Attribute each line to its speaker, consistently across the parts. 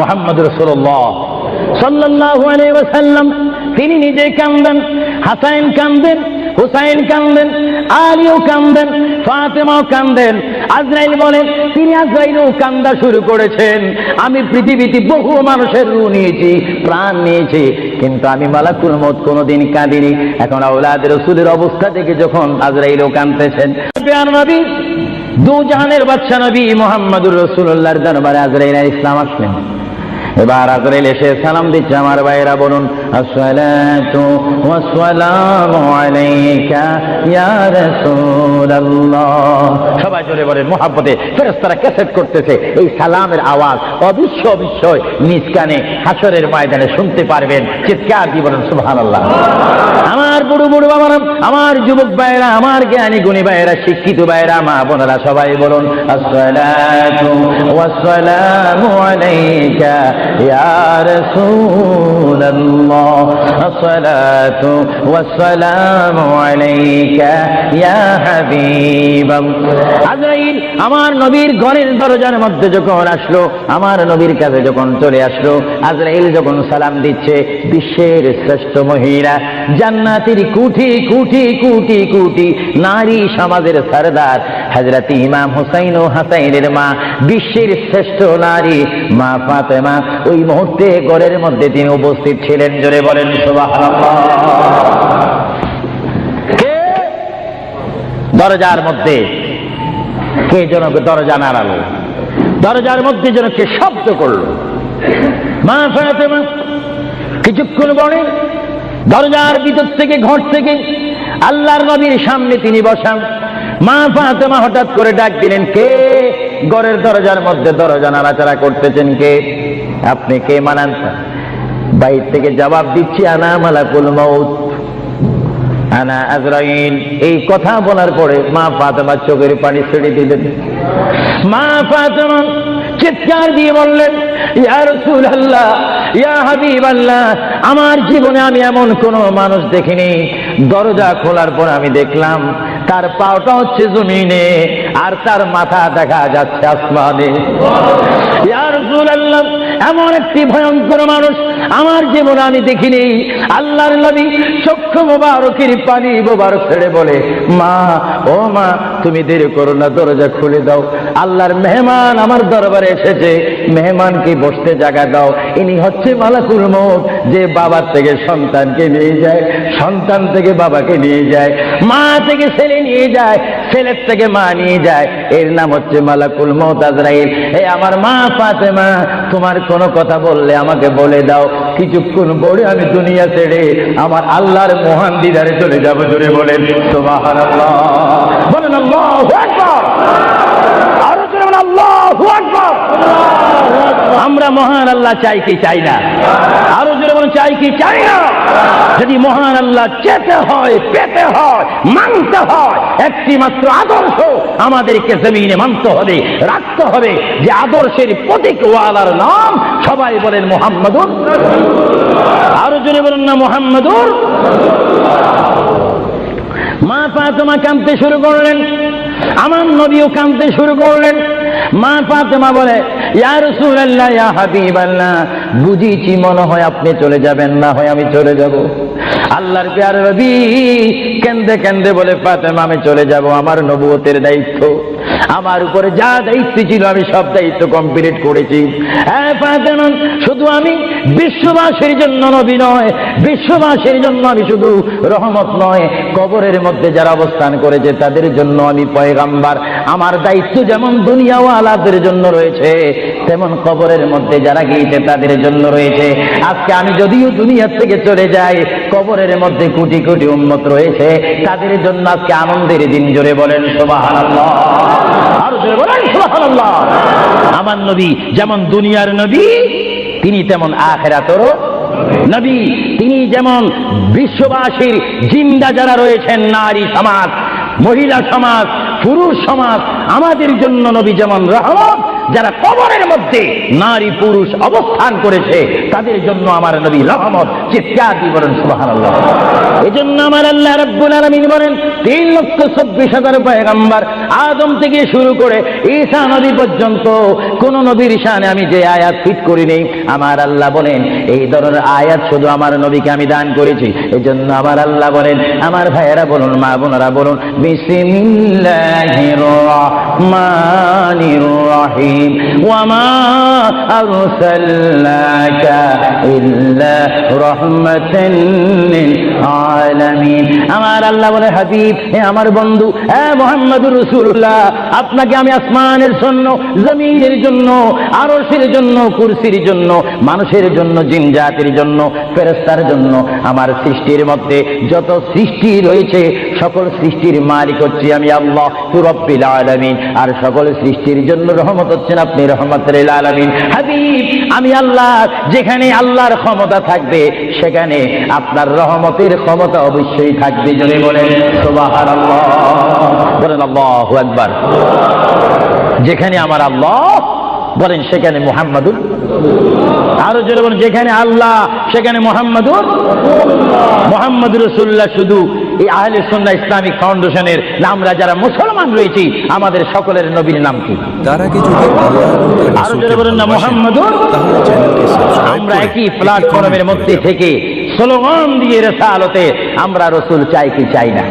Speaker 1: মুহাম্মদ রাসূলুল্লাহ সাল্লাল্লাহু আলাইহি ওয়াসাল্লাম তিনি নিজে কাঁদেন, হাসান কাঁদেন, হুসাইন কাঁদেন, আলীও কাঁদেন, ফাতেমাও কাঁদেন। আজরাইল বলেন তিনি আজরাইলও কান্দা শুরু করেছেন। আমি পৃথিবীতে বহু মানুষের রূহ নিয়েছি, প্রাণ নিয়েছি, কিন্তু আমি মালাকুল মউত কোনোদিন কাঁদিনি। এখন আওলাদ রাসূলের অবস্থা থেকে যখন আজরাইলও কাঁদতেছেন, প্রিয় নবী দু জাহানের বাদশা নবী মুহাম্মদুর রাসূলুল্লাহর দরবারে আজরাইল আলাইহিস সালাম আসলেন। এবার আজরাইল এসে সালাম দিচ্ছে। আমার ভাইরা বলুন আসসালাতু ওয়াসসালামু আলাইকা ইয়া রাসূলুল্লাহ। সবাই জোরে বলেন মুহাব্বতে। ফেরেশতারা ক্যাসেট করতেছে, এই সালামের আওয়াজ অবিশ্বয় নিজ কানে হাসরের ময়দানে শুনতে পারবেন। চিৎকার দিয়ে বলেন সুবহানাল্লাহ। আমার বুড়ো বুড়ো বাবারা, আমার যুবক ভাইরা, আমার জ্ঞানী গুণী ভাইরা, শিক্ষিত ভাইরা, মা বোনেরা, সবাই বলুন আসসালাতু ওয়াসসালামু আলাইকা ইয়া রাসূলুল্লাহ, আসসালাতু ওয়াসসালামু আলাইকা ইয়া হাবিবাল্লাহ। আজরাইল আমার নবীর ঘরের দরজার মধ্যে যখন আসলো, আমার নবীর কাছে যখন চলে আসলো, আজরাইল যখন সালাম দিচ্ছে, বিশ্বের শ্রেষ্ঠ মহিলা, জান্নাতের কোটি কোটি কোটি কোটি নারী সমাজের সরদার হযরত ইমাম হুসাইন ও হাসাইনের মা, বিশ্বের শ্রেষ্ঠ নারী মা ফাতেমা ওই মুহূর্তে ঘরের মধ্যে তিনি উপস্থিত ছিলেন। জোরে বলেন সুবহানাল্লাহ। কে দরজার মধ্যে? কে যেন দরজা নাড়ালো, দরজার মধ্যে যেন কে শব্দ করলো। মা ফাতেমা কিছুক্ষণ পরে দরজার ভিতর থেকে, ঘর থেকে আল্লাহর নবীর সামনে তিনি বসান। মা ফাতেমা হঠাৎ করে ডাক দিলেন, কে ঘরের দরজার মধ্যে দরজা নাড়াচাড়া করতেছেন? কে আপনি? কে মানান? বাইর থেকে জবাব দিচ্ছি, আনা মালাকুল মউত, আনা আজরাইল। এই কথা বলার পরে মা ফাতেমা চোখের পানি ছেড়ে দিলেন। মা ফাতেমা চিৎকার দিয়ে বললেন, ইয়া রাসূলুল্লাহ, ইয়া হাবিবাল্লাহ, আমার জীবনে আমি এমন কোন মানুষ দেখিনি। দরজা খোলার পর আমি দেখলাম তার পাওটা হচ্ছে জমিনে আর তার মাথা দেখা যাচ্ছে আসমানে। ইয়া রাসূলুল্লাহ, এমন একটি ভয়ঙ্কর মানুষ আমার জীবনে আমি দেখিনি। আল্লাহর নবী চক্ষু মোবারকের পানি মোবারক ছেড়ে বলে, মা, ও মা, তুমি দেরি করো না, দরজা খুলে দাও। আল্লাহর মেহমান আমার দরবারে এসেছে, মেহমানকে বসতে জায়গা দাও। ইনি হচ্ছে মালাকুল মউত, যে বাবার থেকে সন্তানকে নিয়ে যায়, সন্তান থেকে বাবাকে নিয়ে যায়, মা থেকে ছেলে নিয়ে যায়, ছেলের থেকে মা নিয়ে যায়। এর নাম হচ্ছে মালাকুল মউত আজরাইল। এই আমার মা ফাতেমা, তোমার কোনো কথা বললে আমাকে বলে দাও, কিছুক্ষণ পরে আমি দুনিয়া ছেড়ে আমার আল্লাহর মহান দিদারে চলে যাব। জোরে বলেন সুবহানাল্লাহ। বলেন আল্লাহু আকবার। আরো জোরে বলেন আল্লাহু আকবার। আমরা মহান আল্লাহ চাই কি চাই না? আরো জোরে বলেন চাই কি চাই না? যদি মহান আল্লাহ চেতে হয়, পেতে হয়, মানতে হয়, একটি মাত্র আদর্শ আমাদেরকে জমিনে মানতে হবে, রাখতে হবে। যে আদর্শের প্রতীক ওয়ালার নাম সবাই বলেন মুহাম্মাদুর। আরো জোরে বলেন না মুহাম্মাদুর। মা ফাতেমা কাঁদতে শুরু করলেন, আমার নবীও কাঁদতে শুরু করলেন। মা ফাতেমা বলে, ইয়া রাসূলুল্লাহ, ইয়া হাবিবাল্লাহ, বুঝিছি মনে হয় আপনি চলে যাবেন, না হয় আমি চলে যাব। আল্লাহর প্যারে নবী কেন্দে কেন্দে বলে, ফাতেমা, আমি চলে যাব। আমার নবুয়তের দায়িত্ব, আমার উপরে যা দায়িত্ব ছিল আমি সব দায়িত্ব কমপ্লিট করেছি। হ্যাঁ ফাতেমা, শুধু আমি বিশ্ববাসীর জন্য নবী নয়, বিশ্ববাসীর জন্য আমি শুধু রহমত নয়, কবরের মধ্যে যারা অবস্থান করেছে তাদের জন্য আমি পয়গাম্বার। আমার দায়িত্ব যেমন দুনিয়াওয়ালাদের জন্য রয়েছে, তেমন কবরের মধ্যে যারা গিয়েছে তাদের জন্য রয়েছে। আজকে আমি যদিও দুনিয়া থেকে চলে যাই, কবরের মধ্যে কোটি কোটি উম্মত রয়েছে, তাদের জন্য আজকে আনন্দের দিন। জোরে বলেন সুবহানাল্লাহ। আর জোরে বলেন সুবহানাল্লাহ। আমার নবী যেমন দুনিয়ার নবী, তিনি তেমন আখিরাতেরও নবী। তিনি যেমন বিশ্ববাসীর জিন্দা যারা রয়েছেন, নারী সমাজ, মহিলা সমাজ, পুরুষ সমাজ, আমাদের জন্য নবী যেমন রহমত, যারা কবরের মধ্যে নারী পুরুষ অবস্থান করেছে তাদের জন্য আমার নবী রহমত। চিৎকার দিয়ে বলেন সুবহানাল্লাহ। এজন্য আমার আল্লাহ রাব্বুল আলামিন বলেন 3,24,000 পয়গম্বর আদম থেকে শুরু করে ঈসা নবী পর্যন্ত কোন নবীর শানে আমি যে আয়াত ফিট করি নেই, আমার আল্লাহ বলেন এই ধরনের আয়াত শুধু আমার নবীকে আমি দান করেছি। এজন্য আমার আল্লাহ বলেন, আমার ভাইয়েরা বলুন, মা বোনেরা বলুন, বিসমিল্লাহির রাহমানির রাহিম ওয়া মা আরসালনাকা ইল্লা রাহমাতান লিল আলামিন। আমার আল্লাহ বলে, হাবিব, হে আমার বন্ধু, হে মুহাম্মদুর রাসূলুল্লাহ, আপনাকে আমি আসমানের জন্য, জমিনের জন্য, আরশের জন্য, কুরসির জন্য, মানুষের জন্য, জিন জাতির জন্য, ফেরেশতার জন্য, আমার সৃষ্টির মধ্যে যত সৃষ্টি রয়েছে সকল সৃষ্টির মালিক হচ্ছে আমি আল্লাহ রব্বুল আলামিন। আর সকল সৃষ্টির জন্য রহমত হচ্ছেন আপনি রহমাতুল লিল আলামিন। হাবিব, আমি আল্লাহ, যেখানে আল্লাহর ক্ষমতা থাকবে সেখানে আপনার রহমতের ক্ষমতা অবশ্যই থাকবে। জোরে বলেন সুবহানাল্লাহ, বলেন আল্লাহু আকবার। যেখানে আমার আল্লাহ বলেন সেখানে মুহাম্মাদুর, আরো জোরে বলেন যেখানে আল্লাহ সেখানে মুহাম্মাদুর রাসূলুল্লাহ। শুধু এই আহলে সুন্নাহ ইসলামিক ফাউন্ডেশনের আমরা যারা মুসলমান রয়েছি আমাদের সকলের নবীর নাম কি?
Speaker 2: তার আগে যদি
Speaker 1: আরো জোরে বলেন না মুহাম্মাদুর। আমরা একই প্ল্যাটফর্মের মধ্যে থেকে স্লোগান দিয়ে রিসালাতে আমরা রাসূল চাই কি চাই না?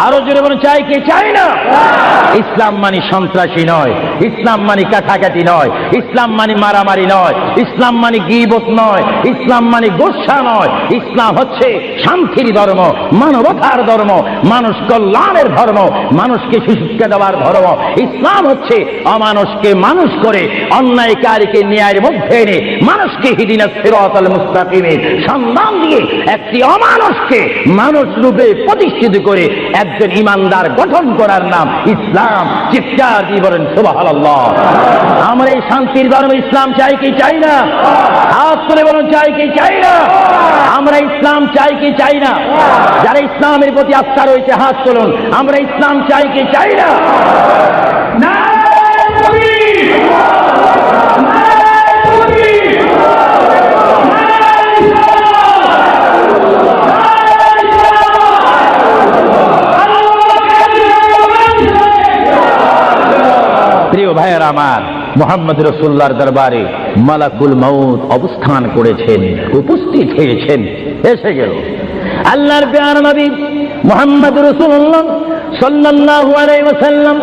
Speaker 1: আরো জোরে বলেন চাই কি চাই না? ইসলাম মানে সন্ত্রাসী নয়, ইসলাম মানে কাটাকাটি নয়, ইসলাম মানে মারামারি নয়, ইসলাম মানে গীবত নয়, ইসলাম মানে গোসা নয়। ইসলাম হচ্ছে শান্তির ধর্ম, মানবতার ধর্ম, মানুষ কল্যাণের ধর্ম, মানুষকে সুশিক্ষা দেওয়ার ধর্ম। ইসলাম হচ্ছে অমানুষকে মানুষ করে, অন্যায়কারীকে ন্যায়ের মধ্যে এনে মানুষকে হিদিনাস সিরাতাল মুস্তাকিমের সন্ধান দিয়ে একটি অমানুষকে মানুষ রূপে প্রতিষ্ঠিত করে একজন ইমানদার গঠন করার নাম ইসলাম। চিৎকার দিয়ে বলেন সুবহানাল্লাহ। আমরা এই শান্তির ধর্ম ইসলাম চাই কি চাই না? হাত তুলে বলুন চাই কি চাই না? আমরা ইসলাম চাই কি চাই না? যারা ইসলামের প্রতি আস্থা রয়েছে হাত তুলুন, আমরা ইসলাম চাই কি চাই না? প্রিয় ভাইয়েরা আমার, মুহাম্মদ রাসূলুল্লাহর দরবারে মালাকুল মউত অবস্থান করেছেন, উপস্থিত হয়েছেন, এসে গেল আল্লাহর প্রিয় নবী মুহাম্মদ রাসূলুল্লাহ সাল্লাল্লাহু আলাইহি ওয়াসাল্লাম।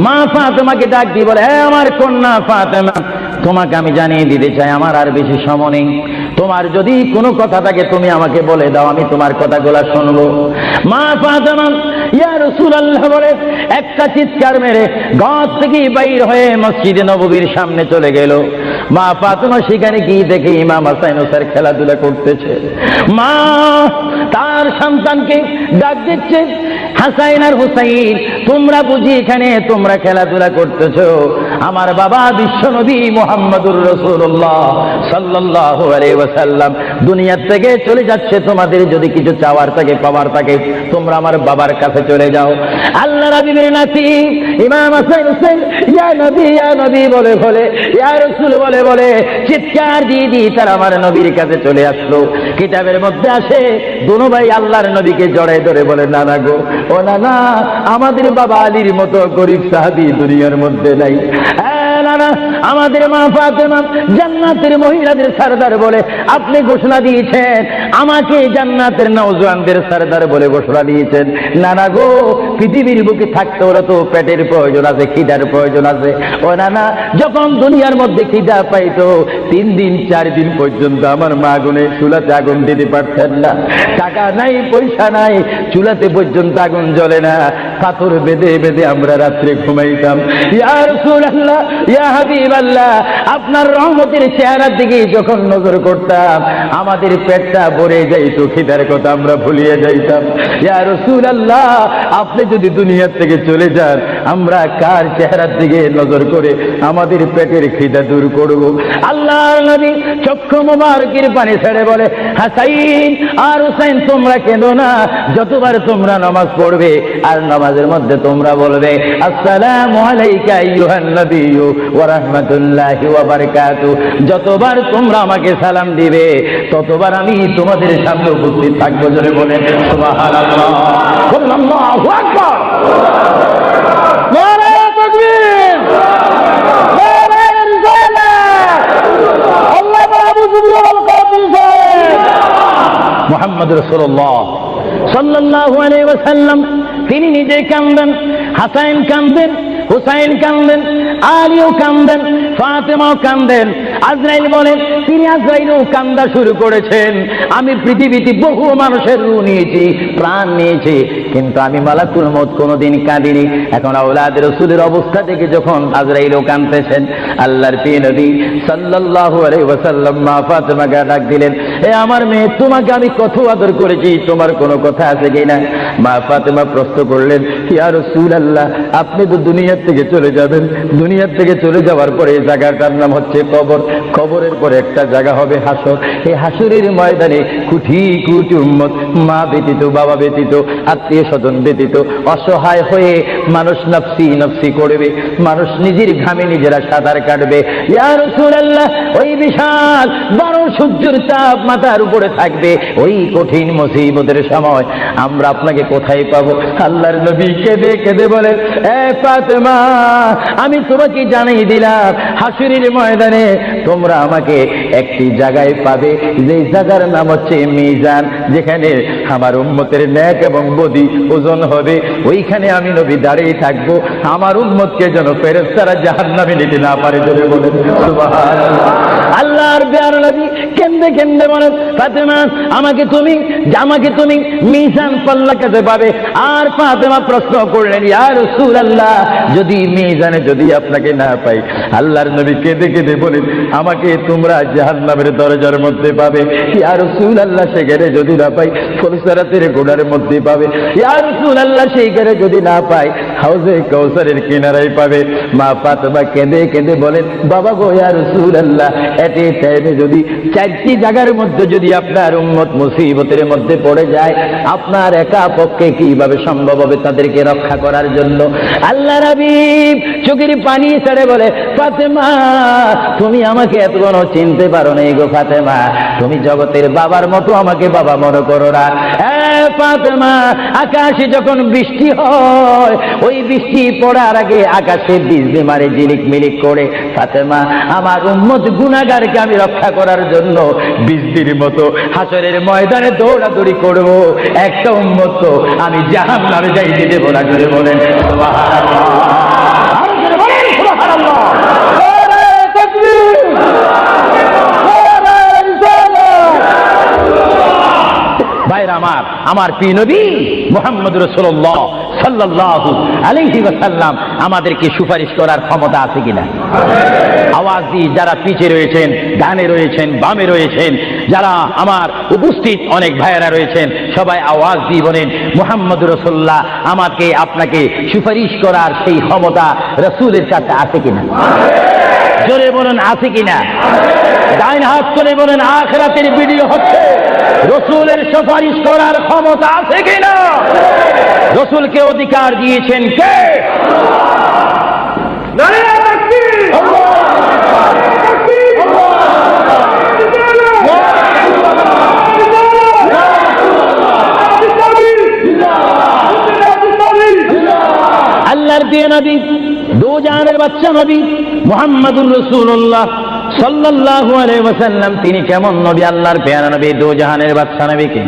Speaker 1: মা ফাতেমাকে ডাক দিয়ে বলে, হে আমার কন্যা ফাতেমা, তোমাকে আমি জানিয়ে দিতে চাই আমার আর বেশি সময় নেই। তোমার যদি কোনো কথা থাকে তুমি আমাকে বলে দাও, আমি তোমার কথাগুলো শুনবো। মা ফাতেমা ইয়া রাসূলুল্লাহ বলে একটা চিৎকার মেরে ঘর থেকে বাইর হয়ে মসজিদে নববীর সামনে চলে গেল। মা ফাতেমা সেখানে গিয়ে দেখে ইমাম হাসান হুসাইন খেলাধুলা করতেছে। মা তার সন্তানকে ডাক দিচ্ছে, হাসাইন আর হুসাইন, তোমরা বুঝি এখানে তোমরা খেলাধুলা করতেছো? আমার বাবা বিশ্বনবী মুহাম্মদুর রাসূলুল্লাহ সাল্লাল্লাহু আলাইহি ওয়াসাল্লাম দুনিয়া থেকে চলে যাচ্ছে। তোমাদের যদি কিছু চাওয়ার থাকে, পাওয়ার থাকে, তোমরা আমার বাবার কাছে চলে যাও। আল্লাহ রাব্বির নাতি ইমাম হাসান হুসাইন ইয়া নবী বলে বলে, ইয়া রাসূল বলে বলে চিৎকার দিয়ে দিয়ে তারা আমার নবীর কাছে চলে আসলো। কিতাবের মধ্যে আসে দুনো ভাই আল্লাহর নবীকে জড়ায় ধরে বলে, নানা গো, ও নানা, আমাদের বাবা আলীর মতো গরিব সাহাবী দুনিয়ার মধ্যে নাই। নানা, আমাদের মা ফাতেমা জান্নাতের মহিলাদের সরদার বলে আপনি ঘোষণা দিয়েছেন, আমাকে জান্নাতের নওজওয়ানদের সরদার বলে ঘোষণা দিয়েছেন। নানা গো, পৃথিবীর বুকে থাকতে ওরা তো পেটের প্রয়োজন আছে, খিদার প্রয়োজন আছে। ও নানা, যখন দুনিয়ার মধ্যে খিদা পাইতো 3 দিন 4 দিন পর্যন্ত আমার মা আগুনে চুলাতে আগুন দিতে পারতেন না। টাকা নাই, পয়সা নাই, চুলাতে পর্যন্ত আগুন জ্বলে না, পাথর বেঁধে বেঁধে আমরা রাত্রে ঘুমাইতাম। ইয়া রাসূলুল্লাহ, ইয়া হাবিবাল্লাহ, আপনার রহমতের চেহারার দিকে যখন নজর করতাম আমাদের পেটটা ভরে যাইত, খিদার কথা আমরা ভুলিয়ে যাইতাম। ইয়া রাসূলুল্লাহ, আপনি যদি দুনিয়া থেকে চলে যান আমরা কার চেহারার দিকে নজর করে আমাদের পেটের খিদা দূর করব? আল্লাহর নবী চক্ষু মুবারকের পানি ছেড়ে বলে, হাসাইন আর হুসাইন, তোমরা কেঁদো না। যতবার তোমরা নামাজ পড়বে আর নামাজের মধ্যে তোমরা বলবে আসসালামু আলাইকা আইয়ুহান নবিয়্যু ওয়া রাহমাতুল্লাহি ওয়া বারাকাতুহু। যতবার তোমরা আমাকে সালাম দিবে ততবার আমি তোমাদের সামনে উপস্থিত থাকবো। জোরে বলেন সুবহানাল্লাহ, আল্লাহু আকবার, নারে তাকবীর, নারে রিসালাত, আল্লাহু আবু সুবহানাল কাদির মুহাম্মদ রাসূলুল্লাহ সাল্লাল্লাহু আলাইহি ওয়াসাল্লাম তিনি নিজে কাঁদেন, হাসান কাঁদেন, হুসাইন কাঁদেন, আলীও কাঁদেন, ফাতেমাও কাঁদেন। আজরাইল বলেন তিনি আজরাইলও কান্দা শুরু করেছেন। আমি পৃথিবীতে বহু মানুষের রূহ নিয়েছি, প্রাণ নিয়েছি, কিন্তু আমি মালাকুল মউত কোনোদিন কাঁদিনি। এখন আওলাদ রাসূলের অবস্থা দেখে যখন আজরাইলও কাঁদতেছেন, আল্লাহর প্রিয় নবী সাল্লাল্লাহু আলাইহি ওয়াসাল্লাম মা ফাতেমাকে ডাক দিলেন, এ আমার মেয়ে, তোমাকে আমি কত আদর করেছি, তোমার কোনো কথা আছে কিনা? মা ফাতেমা প্রশ্ন করলেন, ইয়া রাসূলুল্লাহ, আপনি তো দুনিয়া থেকে চলে যাবেন, দুনিয়া থেকে চলে যাওয়ার পরে এই জায়গাটার নাম হচ্ছে কবর, কবরের পরে একটা জায়গা হবে হাসর। এই হাসরের ময়দানে কোটি কোটি উম্মত, মা ব্যতীত, বাবা ব্যতীত, আত্মীয় স্বজন ব্যতীত অসহায় হয়ে মানুষ নফসি নফসি করবে, মানুষ নিজের ঘামে নিজেরা সাঁতার কাটবে। ইয়া রাসূলুল্লাহ, ওই বিশাল বড় সূর্যের তাপ মাথার উপরে থাকবে, ওই কঠিন মুসিবতের সময় আমরা আপনাকে কোথায় পাবো? আল্লাহর নবী কেঁদে কেঁদে বলেন, এ ফাতেমা, আমি তোমাকে জানিয়ে দিলাম, হাসরের ময়দানে তোমরা আমাকে একটি জায়গায় পাবে, যে জায়গার নাম হচ্ছে মিজান, যেখানে আমার উম্মতের নেক এবং বদি ওজন হবে। ওইখানে আমি নবী দাঁড়িয়ে থাকবো, আমার উম্মতকে যেন ফেরেশতারা জাহান্নামে নিতে না পারে। জোরে বলেন সুবহানাল্লাহ। আল্লাহর প্রিয় নবী কেঁদে কেঁদে বলেন, ফাতেমা, আমাকে তুমি মিজান পাল্লা কাছে পাবে। আর ফাতেমা প্রশ্ন করলেন, ইয়া রাসূলুল্লাহ, যদি মিজানে যদি আপনাকে না পাই? আল্লাহর নবী কেঁদে কেঁদে বলেন, আমাকে তোমরা জাহান্নামের দরজার মধ্যে পাবে। ইয়া রাসূলুল্লাহ, সেখানে যদি না পাই ফুলসিরাতের গোড়ার মধ্যে পাবে। ইয়া রাসূলুল্লাহ, সেইখানে যদি না পাই হাউজে কাউসারের কিনারায় পাবে। মা ফাতেমা কেঁদে কেঁদে বলেন, বাবা গো, ইয়া রাসূলুল্লাহ, এতে টাইমে যদি চারটি জায়গার মধ্যে যদি আপনার উম্মত মুসিবতের মধ্যে পড়ে যায়, আপনার একা পক্ষে কিভাবে সম্ভব হবে তাদেরকে রক্ষা করার জন্য? আল্লাহ নবী চোখের পানি ছেড়ে বলে, ফাতেমা, তুমি আমাকে এতক্ষণ চিনতে পারো না গো ফাতেমা, তুমি জগতের বাবার মতো আমাকে বাবা মনে করো না। ফাতেমা, আকাশে যখন বৃষ্টি হয়, ওই বৃষ্টি পড়ার আগে আকাশে বিজলি মারে ঝিলিক মিলিক করে। ফাতেমা, আমার উম্মত গুনাহগারকে আমি রক্ষা করার জন্য বিজলির মতো হাসরের ময়দানে দৌড়াদৌড়ি করব, একটা উম্মত তো আমি জাহান্নামে যাইতে দেব না। জোরে বলেন সুবহানাল্লাহ, আরো জোরে বলেন সুবহানাল্লাহ। ভাইরা আমার প্রিয় নবী মুহাম্মদ রাসূলুল্লাহ সাল্লাল্লাহু আলাইহি ওয়াসাল্লাম আমাদেরকে সুপারিশ করার ক্ষমতা আছে কিনা? আওয়াজ দিয়ে যারা পিছে রয়েছেন, ডানে রয়েছেন, বামে রয়েছেন, যারা আমার উপস্থিত অনেক ভাইয়েরা রয়েছেন, সবাই আওয়াজ দিয়ে বলেন, মুহাম্মদ রাসূলুল্লাহ আমাকে আপনাকে সুপারিশ করার সেই ক্ষমতা রাসূলের কাছে আছে কিনা? জোরে বলেন, আছে কিনা? ডাইন হাত করে বলেন, আখিরাতের ভিডিও হচ্ছে, রাসূলের সুপারিশ করার ক্ষমতা আছে কিনা? রাসূলকে অধিকার দিয়েছেন কে? নারে তাকবীর, আল্লাহর প্রিয় নবী, দো জাহানের বাদশা নবী মুহাম্মদুর রাসূলুল্লাহ সাল্লাল্লাহু আলাইহি ওয়াসাল্লাম, তিনি কেমন নবী? আল্লাহর প্রিয় নবী, দো জাহানের বাদশা নবীকে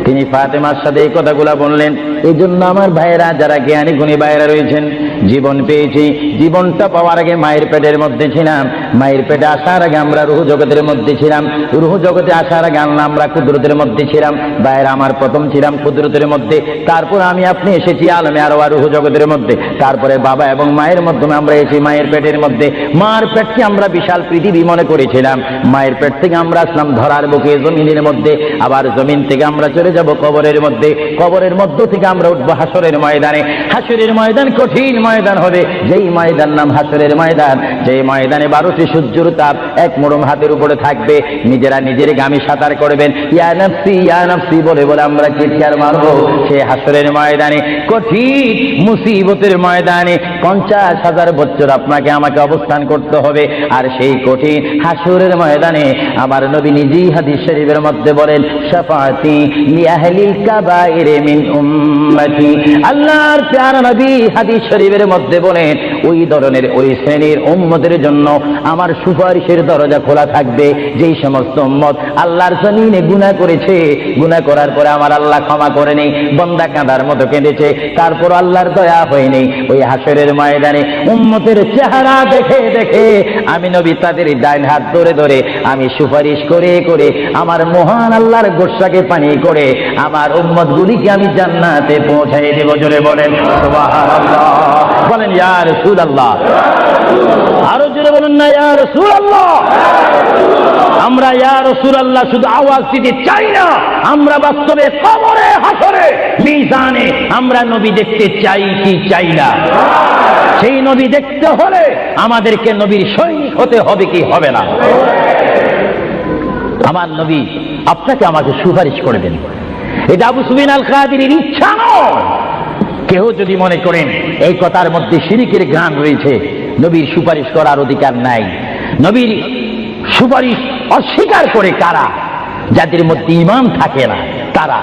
Speaker 1: তিনি ফাতেমার সাথে এই কথাগুলা বললেন। এই জন্য আমার ভাইয়েরা, যারা জ্ঞানী গুণী ভাইয়েরা রয়েছেন, জীবন পেয়েছি, জীবনটা পাওয়ার আগে মায়ের পেটের মধ্যে ছিলাম, মায়ের পেটে আসার আগে আমরা রূহ জগতের মধ্যে ছিলাম, রূহ জগতে আসার আগে আমরা কুদরতের মধ্যে ছিলাম। ভাইয়েরা আমার, প্রথম ছিলাম কুদরতের মধ্যে, তারপর আমি আপনি এসেছি আলমে আরওয়া রূহ জগতের মধ্যে, তারপরে বাবা এবং মায়ের মাধ্যমে আমরা এসেছি মায়ের পেটের মধ্যে। মার পেটকে আমরা বিশাল পৃথিবী মনে করেছিলাম, মায়ের পেট থেকে আমরা আসলাম ধরার বুকে জমিনের মধ্যে, আবার জমিন থেকে আমরা চলে যাব কবরের মধ্যে, কবরের মধ্য থেকে আমরা উঠবো হাসরের ময়দানে। হাসরের ময়দান কঠিন ময়দান হবে, যেই ময়দান নাম হাসরের ময়দান, যেই ময়দানে 12টি সূর্যের তাপ এক মোড়ম হাতের উপরে থাকবে। নিজেরা নিজের গামী সাঁতার করবেন, ইয়া নাফসি বলে বলে আমরা চিৎকার মারবো। সে হাসরের ময়দানে, কঠিন মুসিবতের ময়দানে, 50,000 বছর আপনাকে আমাকে অবস্থান করতে হবে। আর সেই কঠিন হাসরের ময়দানে আমার নবী নিজেই হাদিস শরীফের মধ্যে বলেন, শাফাআতি লিআহলিল কাবাইর মিন উম্মতি। আল্লাহর প্যারা নবী হাদিস শরীফের মধ্যে বলেন, ওই ধরনের ওই শ্রেণীর উম্মতের জন্য আমার সুপারিশের দরজা খোলা থাকবে যেই সমস্ত উম্মত আল্লাহর জমিনে গুনাহ করেছে, গুনাহ করার পরে আমার আল্লাহ ক্ষমা করেনি, বান্দা কাঁদার মতো কেঁদেছে, তারপর আল্লাহর দয়া হয়নি। ওই হাসরের ময়দানে উম্মতের চেহারা দেখে দেখে আমি নবী তাদের ডাইন হাত ধরে ধরে আমি সুপারিশ করে করে আমার মহান আল্লাহর গোসাকে পানি করে আমার উম্মত গুলিকে আমি জান্নাতে পৌঁছাই দেব। জোরে বলেন সুবহানাল্লাহ, বলেন ইয়া রাসূলুল্লাহ, আরো জোরে বলুন না ইয়া রাসূলুল্লাহ। আমরা ইয়া রাসূলুল্লাহ শুধু আওয়াজ দিতে চাই না, আমরা বাস্তবে কবরে হাসরে মিজানে আমরা নবী দেখতে চাই কি চাই না? সেই নবী দেখতে হলে আমাদেরকে নবীর সৈনিক হতে হবে কি হবে না? আমার নবী আপনাকে আমাকে সুপারিশ করবেন, এটা আবু সুফিয়ান আল কাদিরের ইচ্ছা নয়। কেউ যদি মনে করেন এই কথার মধ্যে শিরকের ঘ্রাণ রয়েছে, নবীর সুপারিশ করার অধিকার নাই। নবীর সুপারিশ অস্বীকার করে কারা? যাদের মধ্যে ঈমান থাকে না তারা,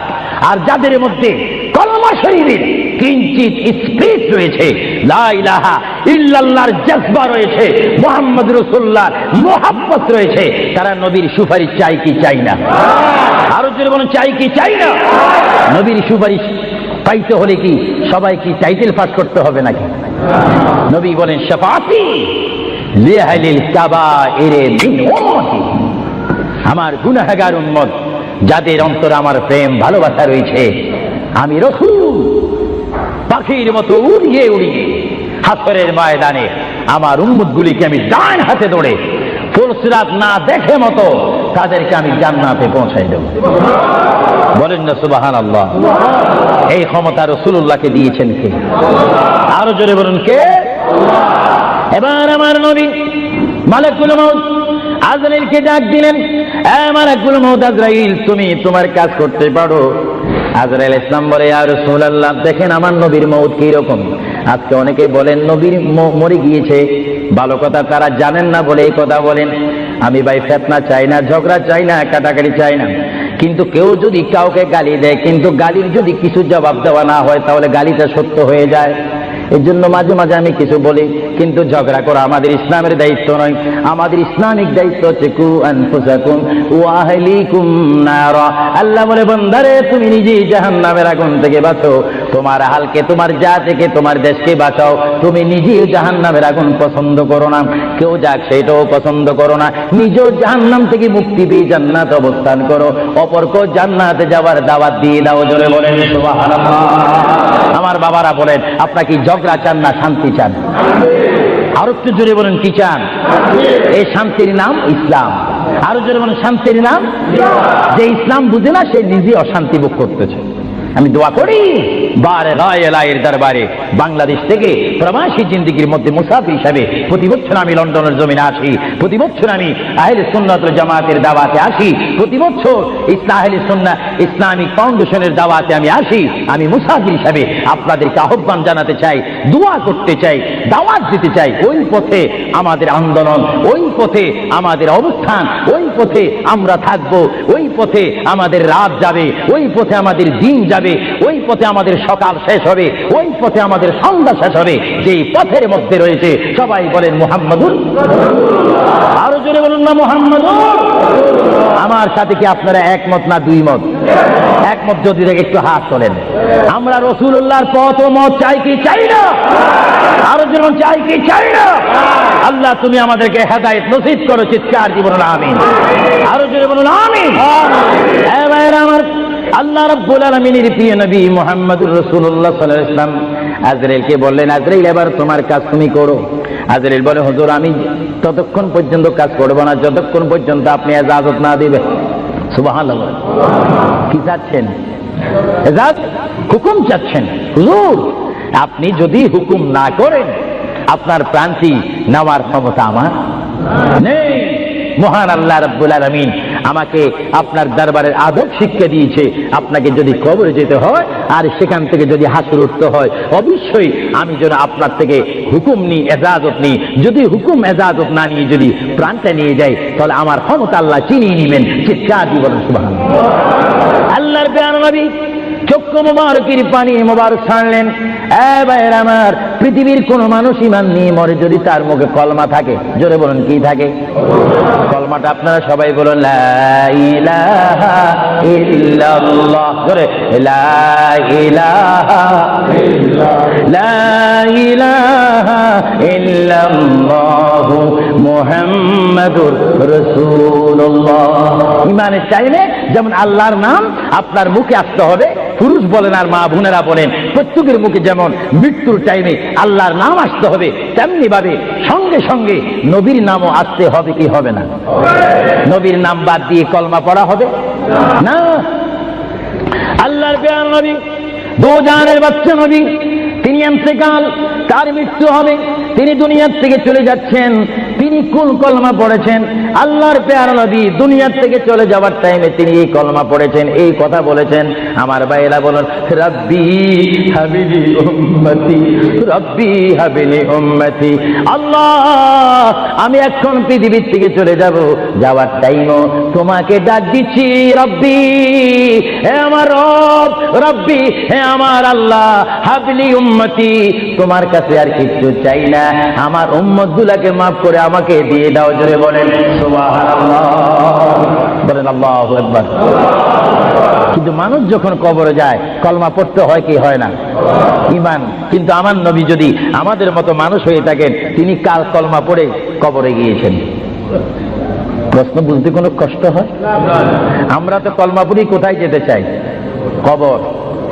Speaker 1: আর যাদের মধ্যে কলমা শরীফের কিঞ্চিত স্পিরিট রয়েছে, লা ইলাহা ইল্লাল্লাহর জজবা রয়েছে, মুহাম্মদ রাসূলুল্লাহর মুহাব্বত রয়েছে, তারা নবীর সুপারিশ চাই কি চাই না? আরো জোরে বলুন, চাই কি চাই না? নবীর সুপারিশ পাইতে হলে কি সবাই কি টাইটেল পাস করতে হবে নাকি? নবী বলেন, শাফাআতি লিআহলিল কাবাইর মিন উম্মতি। আমার গুনাহগার উম্মত যাদের অন্তরে আমার প্রেম ভালোবাসা রয়েছে, আমি রাসূল পাখির মতো উড়িয়ে উড়িয়ে হাসরের ময়দানে আমার উম্মতগুলিকে আমি ডান হাতে ধরে ফুলসিরাত না দেখে মতো তাদেরকে আমি জান্নাতে পৌঁছাই দেব। বলেন না সুবহানাল্লাহ। এই ক্ষমতা রাসূলুল্লাহকে দিয়েছেন কে? আরো জোরে বলুন কে? এবার আমার নবী মালাকুল মউত আজরাইলকে ডাক দিলেন, এ মালাকুল মউত আজরাইল, তুমি তোমার কাজ করতে পারো। আজরাইল ইসলাম বলে, ইয়া রাসূলুল্লাহ, দেখেন আমার নবীর মউত কি রকম। আজকে অনেকে বলেন নবীর মরে গিয়েছে, ভালো কথা তারা জানেন না বলে এই কথা বলেন। আমি ভাই ফিতনা চাই না, ঝগড়া চাই না, কাটাকাটি চাই না, কিন্তু কেউ যদি কাউকে গালি দেয়, কিন্তু গালির যদি কিছু জবাব দেওয়া না হয় তাহলে গালিটা সত্য হয়ে যায়। এর জন্য মাঝে মাঝে আমি কিছু বলি, কিন্তু ঝগড়া করা আমাদের ইসলামের দায়িত্ব নয়। আমাদের ইসলামিক দায়িত্ব হচ্ছে কু আনফুসাকুম ওয়া আহলিকুম নারা। আল্লাহ বলে, বান্দারে তুমি নিজেই জাহান্নামের আগুন থেকে বাঁচো, তোমার আহলকে, তোমার জাতিকে, তোমার দেশকে বাঁচাও। তুমি নিজেই জাহান্নামের আগুন পছন্দ করো না, কেউ যাক সেটাও পছন্দ করো না, নিজেও জাহান্নাম থেকে মুক্তি পেয়ে জান্নাত অবস্থান করো, অপরকেও জান্নাতে যাওয়ার দাওয়াত দিয়ে দাও। জোরে বলেন সুবহানাল্লাহ। আমার বাবারা বলেন, আপনারা কি ঝগড়া চান না শান্তি চান? আরো একটু জোরে বলেন, কি চান? এই শান্তির নাম ইসলাম। আরো জোরে বলেন, শান্তির নাম। যে ইসলাম বুঝে না সে নিজে অশান্তি ভোগ করতেছে। আমি দোয়া করি বারে রায়ের দরবারে বাংলাদেশ থেকে প্রবাসী জিন্দেগির মধ্যে মুসাফির হিসাবে প্রতি বছর আমি লন্ডনের জমিনে আসি, প্রতি বছর আমি আহলে সুন্নাত ওয়াল জামাতের দাওয়াতে আসি, প্রতি বছর আহলে সুন্নাহ ইসলামিক ফাউন্ডেশনের দাওয়াতে আমি আসি। আমি মুসাফির হিসাবে আপনাদেরকে আহ্বান জানাতে চাই, দোয়া করতে চাই, দাওয়াত দিতে চাই। ওই পথে আমাদের আন্দোলন, ওই পথে আমাদের অবস্থান, ওই পথে আমরা থাকবো, ওই পথে আমাদের রাত যাবে, ওই পথে আমাদের দিন যাবে, ওই পথে আমাদের সকাল শেষ হবে, ওই পথে আমাদের সন্ধ্যা শেষ হবে। যেই পথের মধ্যে রয়েছে সবাই বলেন মুহাম্মাদুর। আরো জোরে বলুন না মুহাম্মাদুর। আমার সাথে কি আপনারা একমত না দুই মত? একমত যদি দেখে একটু হাত তোলেন। আমরা রাসূলুল্লাহর পথ ও মত চাই কি চাই না? আরো জোরে চাই কি চাই না? আল্লাহ তুমি আমাদেরকে হেদায়েত নসিব করো, চিৎকার দিয়ে বলুন আমিন। আরো জোরে বলুন আমিন। এ ভাইরা আমার, আল্লাহ রাব্বুল আলামিনের প্রিয় নবী মুহাম্মদুর রাসূলুল্লাহ সাল্লাল্লাহু আলাইহি ওয়াসাল্লাম আজরাইলকে বললেন, আজরাইল এবার তোমার কাজ তুমি করো। আজরাইল বলে, হুজুর আমি ততক্ষণ পর্যন্ত কাজ করব না যতক্ষণ পর্যন্ত আপনি ইজাজত না দিবেন। সুবহানাল্লাহ। কি চাচ্ছেন? ইজাজত, হুকুম চাচ্ছেন। হুজুর আপনি যদি হুকুম না করেন আপনার প্রান্তি নেওয়ার ক্ষমতা আমার নেই। মহান আল্লাহ রাব্বুল আলামিন আমাকে আপনার দরবারের আদব শিক্ষা দিয়েছে, আপনাকে যদি কবরে যেতে হয় আর সেখান থেকে যদি হাসর উঠতে হয়, অবশ্যই আমি যেন আপনার থেকে হুকুম নিই, এজাজত নিই। যদি হুকুম এজাজত না নিয়ে যদি প্রাণটা নিয়ে যাই, তাহলে আমার ক্ষমতা আল্লাহ চিনিয়ে নেবেন। চিৎকার দিয়ে বলেন সুবহানাল্লাহ। আল্লাহর প্রিয় নবী চক্ষু মোবারকের পানি মোবারক ছাড়লেন। ভাইয়েরা আমার, পৃথিবীর কোন মানুষ ঈমান নিয়ে মরে যদি তার মুখে কলমা থাকে, জোরে বলুন কি থাকে? কলমাটা আপনারা সবাই বলুন, লা ইলাহা ইল্লাল্লাহ। জোরে, লা ইলাহা লা ইলাহা ইল্লাল্লাহু মুহাম্মাদুর রাসূলুল্লাহ। ঈমানের টাইমে যেমন আল্লাহর নাম আপনার মুখে আসতে হবে, পুরুষ বলেন আর মা বোনেরা বলেন, প্রত্যেকের মুখে যেমন মৃত্যুর টাইমে আল্লাহর নাম আসতে হবে, তেমনি ভাবে সঙ্গে সঙ্গে নবীর নামও আসতে হবে কি হবে না? নবীর নাম বাদ দিয়ে কলমা পড়া হবে না। আল্লাহর প্রিয় নবী, দো জানের বাচ্চা নবী, তিনি ইন্তেকাল, তার মৃত্যু হবে, তিনি দুনিয়ার থেকে চলে যাচ্ছেন। তিনি কোন কলমা পড়েছেন? আল্লাহর প্যারা নবী দুনিয়ার থেকে চলে যাওয়ার টাইমে তিনি এই কলমা পড়েছেন, এই কথা বলেছেন। আমার ভাইয়েরা বলেন, রব্বি হাবিলি উম্মতি, রব্বি হাবিলি উম্মতি। আল্লাহ, আমি এখন পৃথিবীর থেকে চলে যাব, যাওয়ার টাইমও তোমাকে ডাক দিচ্ছি, রব্বি, হে আমার রব, রব্বি, হে আমার আল্লাহ, হাবিলি উম্মতি, তোমার কাছে আর কিছু চাই না, আমার উম্মতগুলোকে মাফ করে আমাকে দিয়ে দাও। জোরে বলেন সুবহানাল্লাহ, বলেন আল্লাহু আকবার। কিন্তু মানুষ যখন কবরে যায় কলমা পড়তে হয় কি হয় না? ঈমান। কিন্তু আমার নবী যদি আমাদের মতো মানুষ হয়ে থাকেন, তিনি কাল কলমা পড়ে কবরে গিয়েছেন। প্রশ্ন বুঝতে কোনো কষ্ট হয়? আমরা তো কলমা পড়ি কোথায় যেতে চাই? কবর।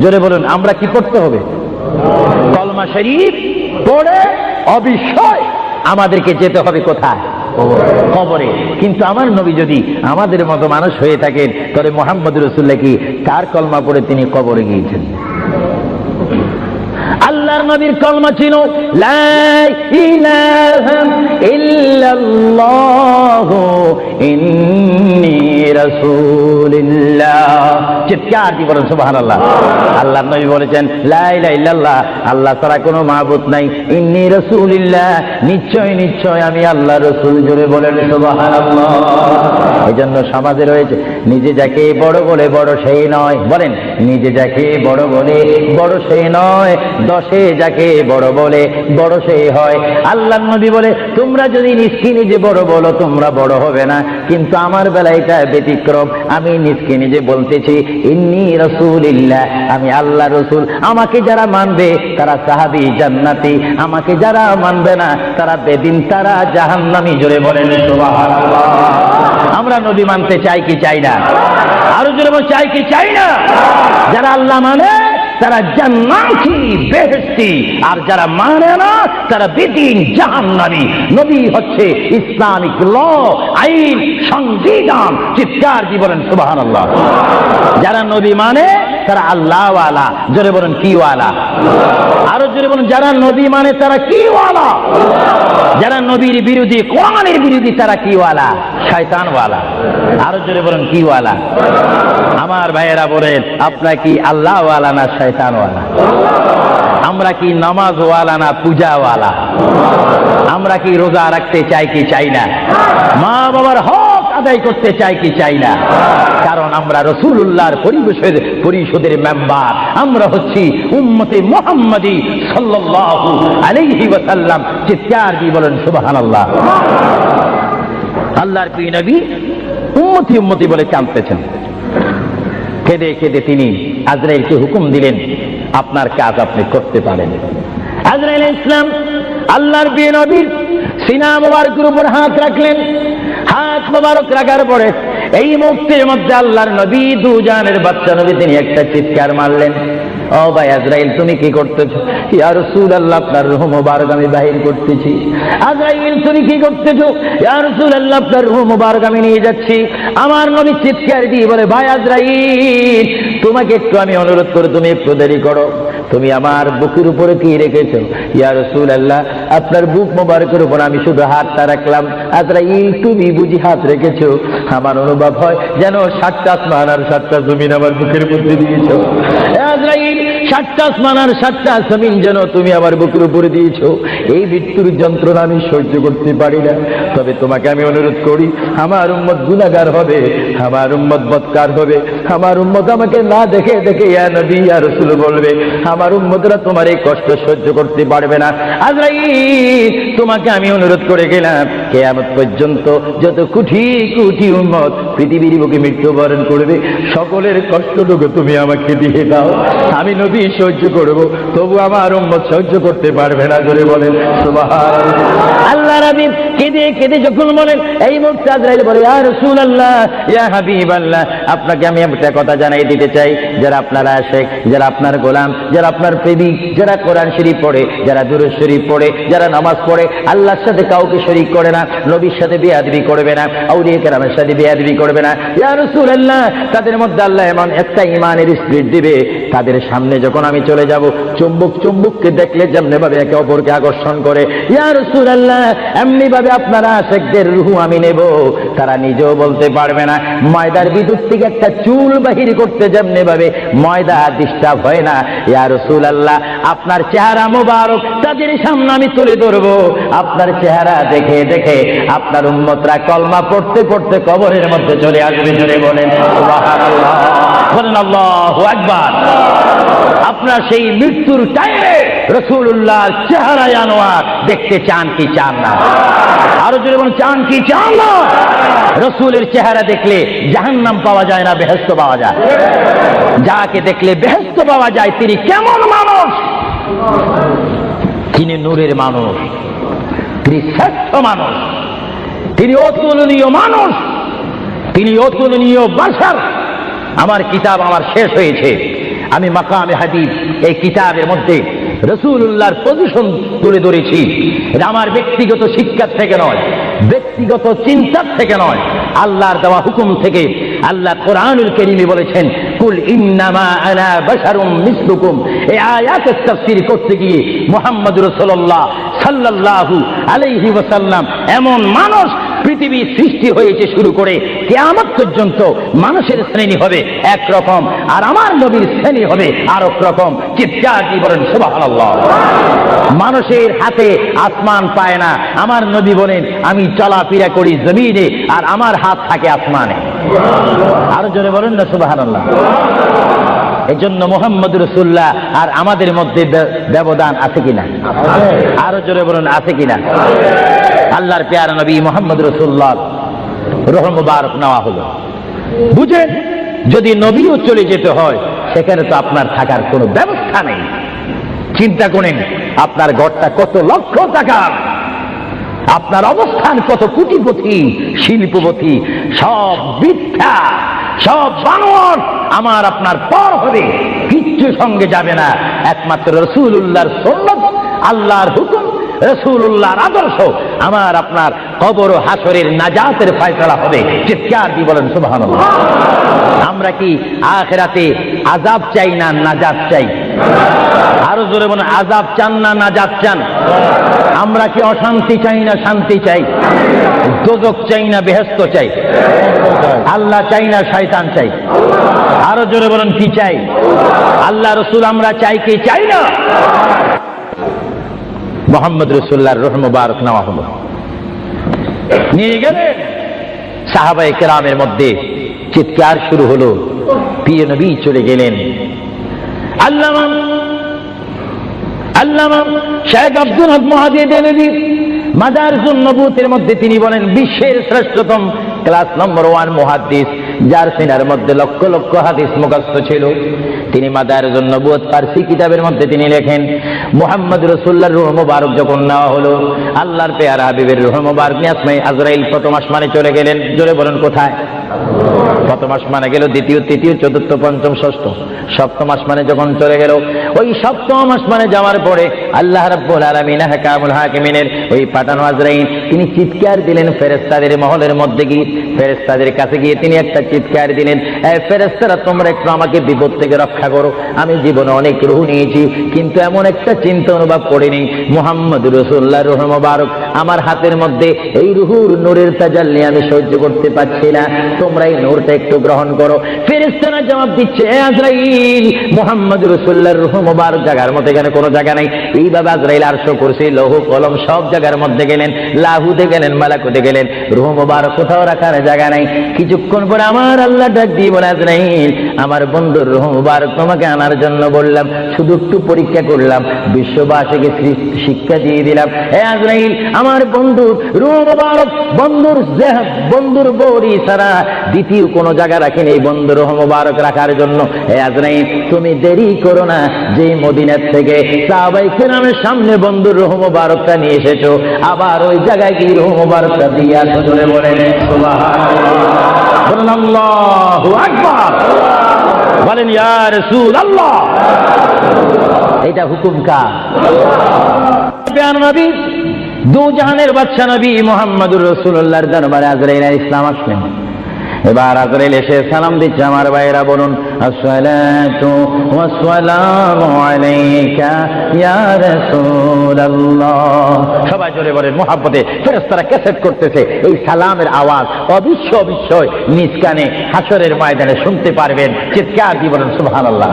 Speaker 1: জোরে বলুন, আমরা কি করতে হবে? কলমা শরীফ পড়ে অবশ্যই আমাদেরকে যেতে হবে কোথায়? কবরে। কিন্তু আমার নবী যদি আমাদের মতো মানুষ হয়ে থাকেন, তাহলে মুহাম্মদ রাসূলুল্লাহ কি কার কলমা পড়ে তিনি কবরে গিয়েছেন? আল্লাহর নবীর কলমা ছিল লা ইলাহা ইল্লাল্লাহু ইন্নী রাসূলুল্লাহ। চিৎকার দিয়ে বলেন সুবহানাল্লাহ। আল্লাহর নবী বলেছেন, লা ইলাহা ইল্লাল্লাহ, আল্লাহ ছাড়া কোনো মাবুদ নাই, ইন্নী রাসূলুল্লাহ, নিশ্চয় নিশ্চয় আমি আল্লাহর রাসূল। জোরে বলেন সুবহানাল্লাহ। এজন্য সমাজে রয়েছে, নিজে যাকে বড় বলে বড় সেই নয়। বলেন, নিজে যাকে বড় বলে বড় সেই নয়, দশে যাকে বড় বলে বড় সেই হয়। আল্লাহর নবী বলে, তোমরা যদি নিজকে নিজে বড় বলো তোমরা বড় হবে না, কিন্তু আমার বেলায় এটা ব্যতিক্রম। আমি নিজকে নিজে বলতেছি, ইন্নী রাসূলুল্লাহ, আমি আল্লাহ রসুল। আমাকে যারা মানবে তারা সাহাবী জান্নাতি, আমাকে যারা মানবে না তারা বেদিন, তারা জাহান্নামী। জোরে বলেন সুবহানাল্লাহ। আমরা নবী মানতে চাই কি চাই না? আরো জোরে বল, চাই কি চাই না? যারা আল্লাহ মানে তারা জান্নাতি, বেহেশতি, আর যারা মানে না তারা বেদিন, জাহান্নামী। নবী হচ্ছে ইসলামিক ল, আইন, সংবিধান। চিৎকার দিয়ে বলেন সুবহানাল্লাহ। যারা নবী মানে তারা আল্লাহ ওয়ালা। জোরে বলেন কি ওয়ালা? আরো জোরে বলেন, যারা নবী মানে তারা কি ওয়ালা? যারা নবীর বিরোধী, কোরআনের বিরোধী, তারা কি ওয়ালা? শয়তান ওয়ালা। আরো জোরে বলেন কি ওয়ালা? আমার ভাইয়েরা বলেন, আপনারা কি আল্লাহ ওয়ালা না শয়তান ওয়ালা? আমরা কি নামাজ ওয়ালা না পূজা ওয়ালা? আমরা কি রোজা রাখতে চাই কি চাই না? মা বাবার হক আদায় করতে চাই কি চাই না? কারণ আমরা রাসূলুল্লাহর পরিষদের মেম্বার। আমরা হচ্ছি উম্মতে মুহাম্মাদি সাল্লাল্লাহু আলাইহি ওয়াসাল্লাম। চিৎকার দিয়ে বলেন সুবহানাল্লাহ। আল্লাহর প্রিয় নবী উম্মতি উম্মতি বলে কাঁদতেছেন। কেঁদে কেঁদে তিনি আজরাইলকে হুকুম দিলেন, আপনার কাজ আপনি করতে পারেন। আজরাইল ইসলাম আল্লাহর প্রিয় নবীর সিনা মুবারকের উপর হাত রাখলেন। হাত মুবারক রাখার পরে এই মুহূর্তের মধ্যে আল্লাহর নবী, দুজানের বাচ্চা নবী, তিনি একটা চিৎকার মারলেন, ও ভাই আজরাইল তুমি কি করতেছো? ইয়া রাসূলুল্লাহ, আপনার রূহ মুবারক আমি বাহির করতেছি। আজরাইল তুমি কি করতেছো? ইয়া রাসূলুল্লাহ, আপনার রূহ মুবারক আমি নিয়ে যাচ্ছি। আমার নবী চিৎকার দিয়ে বলে, ভাই আজরাইল, তোমাকে একটু আমি অনুরোধ করে তুমি একটু দেরি করো। তুমি আমার বুকের উপরে কি রেখেছো? ইয়া রাসূলুল্লাহ, আপনার বুক মোবারকের উপর আমি শুধু হাতটা রাখলাম। আজরাইল, তুমি বুঝি হাত রেখেছো? আমার অনুভব হয় যেন 7টা আসমান আর 7টা জমিন আমার বুকের মধ্যে দিয়েছো। আজরাইল, 7টা আসমান আর 7টা জমিন যেন তুমি আমার বুকের উপরে দিয়েছো। এই মৃত্যুর যন্ত্রণা আমি সহ্য করতে পারি না। তবে তোমাকে আমি অনুরোধ করি, আমার উম্মত গুনাহগার হবে, আমার উম্মত বদকার হবে, আমার উম্মত আমাকে না দেখে দেখে ইয়া নবী ইয়া রাসূল বলবে, আমার উম্মতরা তোমার এই কষ্ট সহ্য করতে পারবে না। আজরাইল, তোমাকে আমি অনুরোধ করে গেলাম, কিয়ামত পর্যন্ত যত কোটি কোটি উম্মত পৃথিবীর বুকে মৃত্যুবরণ করবে, সকলের কষ্টটুকু তুমি আমাকে দিয়ে দাও। আমি নবী সহ্য করব, তবু আমার উম্মত সহ্য করতে পারবে না। জোরে বলেন সুবহানাল্লাহ। আল্লাহ নবী কেঁদে কেঁদে যখন বলেন, এই মুহূর্তে আজরাইল বলে, ইয়া রাসূলুল্লাহ, ইয়া হাবিবাল্লাহ, আপনাকে আমি একটা কথা জানাই দিতে চাই, যারা আপনার আশিক, যারা আপনার গোলাম, যারা আপনার প্রেমিক, যারা কোরআন শরীফ পড়ে, যারা দুরূদ শরীফ পড়ে, যারা নামাজ পড়ে, আল্লাহর সাথে কাউকে শরীক করে না, নবীর সাথে বেয়াদবি করবে না, আউলিয়া কেরামের সাথে বেয়াদবি করবে না, ইয়া রাসূলুল্লাহ, তাদের মধ্যে আল্লাহ এমন একটা ঈমানের স্পিরিট দিবে, তাদের সামনে যখন আমি চলে যাব, চুম্বককে দেখলে যেমনি ভাবে একে অপরকে আকর্ষণ করে, ইয়া রাসূলুল্লাহ, এমনি ভাবে আপনারা আশিকদের রূহ আমি নেব, তারা নিজেও বলতে পারবে না। ময়দার বিদ্যুৎ থেকে একটা চুল বাহির করতে যেমনি ভাবে ময়দা ডিস্টার্ব হয় না, ইয়া রাসূলুল্লাহ, আপনার চেহারা মোবারক তাদের সামনে আমি তুলে ধরবো। আপনার চেহারা দেখে দেখে আপনার উম্মতরা কলমা পড়তে পড়তে কবরের মধ্যে চলে আসবে। জোরে বলেন সুবহানাল্লাহ, বলেন আল্লাহু আকবার। আপনার সেই মৃত্যুর টাইমে রাসূলুল্লাহর চেহারায় আনোয়ার দেখতে চান কি চান না? আরো জোরে বলেন, চান কি চান না? রাসূলের চেহারা দেখলে জাহান্নাম পাওয়া যায় না, বেহেশত পাওয়া যায়। যাকে দেখলে বেহেশত পাওয়া যায়, তিনি কেমন মানুষ? তিনি নূরের মানুষ, তিনি শ্রেষ্ঠ মানুষ, তিনি অতুলনীয় মানুষ, তিনি অতুলনীয় বাশার। আমার কিতাব আমার শেষ হয়েছে, আমি মাকামে হাদিস এই কিতাবের মধ্যে রাসূলুল্লাহর পজিশন তুলে ধরেছি। এটা আমার ব্যক্তিগত শিক্ষা থেকে নয়, ব্যক্তিগত চিন্তা থেকে নয়, আল্লাহর দেওয়া হুকুম থেকে। আল্লাহ কোরআনুল কারীমে বলেছেন, কুল ইন্নামা আনা বাশারুম মিসলুকুম। এই আয়াতের তাফসীর করতে গিয়ে মুহাম্মদ রাসূলুল্লাহ সাল্লাল্লাহু আলাইহি ওয়াসাল্লাম এমন মানুষ পৃথিবী সৃষ্টি হয়েছে শুরু করে কিয়ামত পর্যন্ত মানুষের শ্রেণী হবে একরকম, আর আমার নবীর শ্রেণী হবে আরেক রকম। চিৎকার দিয়ে বলেন সুবহানাল্লাহ। মানুষের হাতে আসমান পায় না, আমার নবী বলেন, আমি চলাফেরা করি জমিনে আর আমার হাত থাকে আসমানে। আরো জোরে বলেন না সুবহানাল্লাহ। এই জন্য মুহাম্মদ রাসূলুল্লাহ আর আমাদের মধ্যে ব্যবধান আছে কিনা? আরো জোরে বলুন, আছে কিনা? আল্লাহর প্যারা নবী মুহাম্মদ রাসূলুল্লাহ রূহ মুবারক নেওয়া হলো। বুঝেন, যদি নবীও চলে যেতে হয়, সেখানে তো আপনার থাকার কোনো ব্যবস্থা নেই। চিন্তা করেন, আপনার ঘরটা কত লক্ষ টাকার, আপনার অবস্থান কত কোটিপতি শিল্পপতি, সব মিথ্যা, সব বানোয়াট আমার আপনার পর হবে, কিচ্ছু সঙ্গে যাবে না। একমাত্র রাসূলুল্লাহর সুন্নাত, আল্লাহর হুকুম, রাসূলুল্লাহর আদর্শ আমার আপনার কবর ও হাসরের নাজাতের ফয়সালা হবে। চিৎকার দিয়ে বলেন সুবহানাল্লাহ। আমরা কি আখিরাতে আযাব চাই না নাজাত চাই? আরো জোরে বলেন, আযাব চান না নাজাত চান? আমরা কি অশান্তি চাই না শান্তি চাই? দোজখ চাই না বেহেশত চাই? আল্লাহ চাই না শয়তান চাই? আরো জোরে বলেন, কি চাই? আল্লাহ রাসূল আমরা চাই কি চাই না? মুহাম্মদ রাসূলুল্লাহর রূহ মুবারক নেওয়া হলো, নিয়ে গেলেন। সাহাবায়ে কেরামের মধ্যে চিৎকার শুরু হলো, প্রিয় নবী চলে গেলেন। আল্লামা শেখ আব্দুল হক মুহাদ্দিস দেলভী মাদারিজুন নবুওয়াতের মধ্যে তিনি বলেন, বিশ্বের শ্রেষ্ঠতম ক্লাস নম্বর 1 মুহাদ্দিস, যার সিনার মধ্যে লক্ষ লক্ষ হাদিস মুখস্থ ছিল। তিনি মাদারিজুন নবুওয়াত ফারসি কিতাবের মধ্যে তিনি লেখেন, মুহাম্মদ রাসূলুল্লাহর রূহ মুবারক যখন নেওয়া হলো, আল্লাহর পেয়ারা হাবিবের রূহ মুবারক নিয়ে আসমানে আজরাইল প্রথম আসমানে চলে গেলেন। জোরে বলেন, কোথায়? প্রথম আসমানে গেল, দ্বিতীয়, তৃতীয়, চতুর্থ, পঞ্চম, ষষ্ঠ, সপ্তম আসমানে যখন চলে গেল, ওই সপ্তম আসমানে যাওয়ার পরে আল্লাহ রাব্বুল আলামিন হাকামুল হাকিমিনের ওই পাঠানো আজরাইল তিনি চিৎকার দিলেন ফেরেশতাদের মহলের মধ্যে গিয়ে, ফেরেশতাদের কাছে গিয়ে তিনি একটা চিৎকার দিলেন, ফেরেশতারা তোমরা একটু আমাকে বিপদ থেকে রক্ষা করো, আমি জীবনে অনেক রূহ নিয়েছি কিন্তু এমন একটা চিন্তা অনুভব করিনি মুহাম্মদ রাসূলুল্লাহর রূহ মোবারক আমার হাতের মধ্যে, এই রূহুর নূরের তাজাল্লি আমি সহ্য করতে পারছি না, তোমরা এই নূরটা একটু গ্রহণ করো। ফেরেশতারা জবাব দিচ্ছে, আজরাইল মুহাম্মদ রাসূলুল্লাহর রূহ মোবারক জায়গার মধ্যে এখানে কোনো জায়গা নাই। এইভাবে আজরাইল আরশ কুরসি লৌহ কলম সব জায়গার মধ্যে গেলেন, লাহুতে গেলেন, মালাকুতে গেলেন, রূহ মোবারক কোথাও রাখার জায়গা নাই। কিছুক্ষণ পরে আমার আল্লাহ ডাক দিয়ে বলে, আজরাইল আমার বন্ধুর রূহ মোবারক তোমাকে আনার জন্য বললাম, শুধু একটু পরীক্ষা করলাম, বিশ্ববাসীকে শিক্ষা দিয়ে দিলাম। হে আজরাইল আমার বন্ধুর রূহ মোবারক বন্ধুর বড়ি ছাড়া দ্বিতীয় কোনো জায়গা রাখেনি এই বন্ধুর রূহ মোবারক রাখার জন্য। হে আজরাইল তুমি দেরি করো না, যে মদিনার থেকে সাহাবায়ে কেরামের সামনে বন্ধুর রূহ মোবারকটা নিয়ে এসেছো, আবার ওই জায়গায় কি রূহ মোবারকটা দিয়ে আসো। জোরে বলেন সুবহানাল্লাহ, বলেন আল্লাহু আকবার, বলেন ইয়া রাসূলুল্লাহ। এটা হুকুম কার? প্রিয় নবী দু জাহানের বাদশা নবী মুহাম্মদুর রাসূলুল্লাহর দরবারে আজরাইল আলাইহিস সালাম আসলেন। এবার আজরাইল এসে সালাম দিচ্ছে, আমার ভাইরা বলুন আসসালাতু ওয়াসসালামু আলাইকা ইয়া রাসূলুল্লাহ। সবাই জোরে বলেন মুহাব্বতে। ফেরেশতারা ক্যাসেট করতেছে, এই সালামের আওয়াজ অবশ্যই নিজ কানে হাসরের ময়দানে শুনতে পারবেন। চিৎকার দিয়ে বলেন সুবহানাল্লাহ।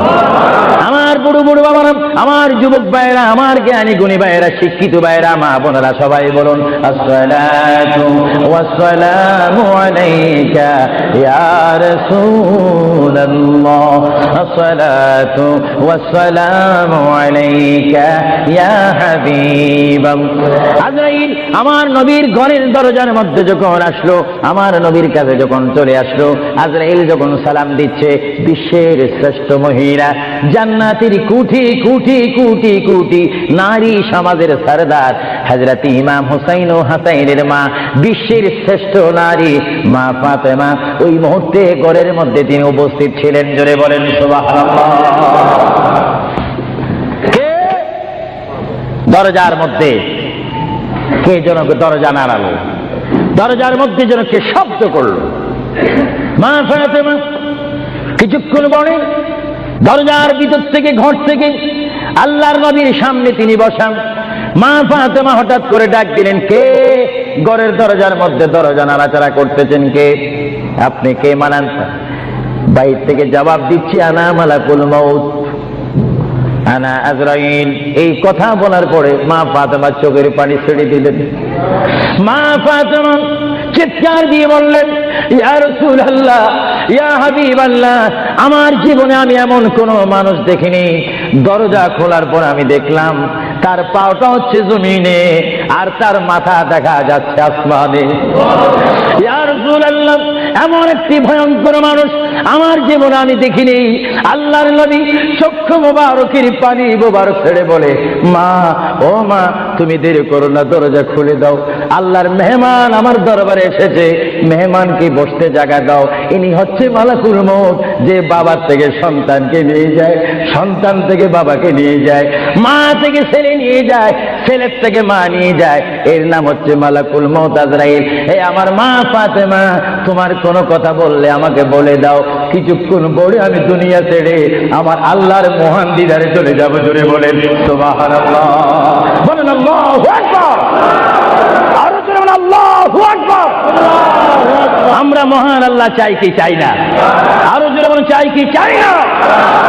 Speaker 1: আমার বুড়ো বুড়ো বাবারা, আমার যুবক ভাইরা, আমার জ্ঞানী গুণী ভাইরা, শিক্ষিত ভাইরা, মা বোনেরা সবাই বলুন আসসালাতু ওয়াসসালামু আলাইকা ইয়া রাসূলুল্লাহ, আসসালাতু ওয়াসসালামু আলাইকা ইয়া হাবিবাল্লাহ। আজরাইল আমার নবীর ঘরের দরজার মধ্যে যখন আসলো, আমার নবীর কাছে যখন চলে আসলো, আজরাইল যখন সালাম দিচ্ছে, বিশ্বের শ্রেষ্ঠ মহিলা, জান্নাতের কোটি কোটি কোটি কোটি নারী সমাজের সরদার হযরত ইমাম হুসাইন ও হাসাইনের মা, বিশ্বের শ্রেষ্ঠ নারী মা ফাতেমা ওই মুহূর্তে ঘরের মধ্যে তিনি উপস্থিত ছিলেন। জোরে বলেন সুবহানাল্লাহ। কে দরজার মধ্যে? কে যেন দরজা নাড়ালো, দরজার মধ্যে যেন কে শব্দ করলো। মা ফাতেমা কিছুক্ষণ পরে দরজার ভিতর থেকে, ঘর থেকে আল্লাহর নবীর সামনে তিনি বসান। মা ফাতেমা হঠাৎ করে ডাক দিলেন, কে ঘরের দরজার মধ্যে দরজা নাড়াচাড়া করতেছেন? কে আপনি? কে মানান? বাইর থেকে জবাব দিচ্ছি, আনা মালাকুল মাউত, আনা আজরাইল। এই কথা বলার পরে মা ফাতেমা চোখের পানি ছেড়ে দিলেন। মা ফাতেমা চিৎকার দিয়ে বললেন, ইয়া রাসূলুল্লাহ, ইয়া হাবিবাল্লাহ, আমার জীবনে আমি এমন কোন মানুষ দেখিনি, দরজা খোলার পর আমি দেখলাম তার পাওটা হচ্ছে জমিনে আর তার মাথা দেখা যাচ্ছে আসমানে। ইয়া রাসূলুল্লাহ, এমন একটি ভয়ঙ্কর মানুষ আমার জীবনে আমি দেখিনি। আল্লাহর নবী চক্ষু মোবারকের পানি মোবারক ছেড়ে বলে, মা, ও মা, তুমি দেরি করো না, দরজা খুলে দাও, আল্লাহর মেহমান আমার দরবারে এসেছে, মেহমানকে বসতে জায়গা দাও। ইনি হচ্ছে মালাকুল মউত, যে বাবার থেকে সন্তানকে নিয়ে যায়, সন্তান থেকে বাবাকে নিয়ে যায়, মা থেকে ছেলে নিয়ে যায়, ছেলের থেকে মা নিয়ে যায়, এর নাম হচ্ছে মালাকুল মউত আজরাইল। এই আমার মা ফাতেমা, তোমার কোনো কথা বললে আমাকে বলে দাও, কিছুক্ষণ পরে আমি দুনিয়া ছেড়ে আমার আল্লাহর মহান দিদারে চলে যাব। জোরে বলেন সুবহানাল্লাহ, বলেন আল্লাহু আকবার, আরো জোরে বলেন আল্লাহু আকবার। আমরা মহান আল্লাহ চাই কি চাই না? আরো জোরে বলেন চাই কি চাই না?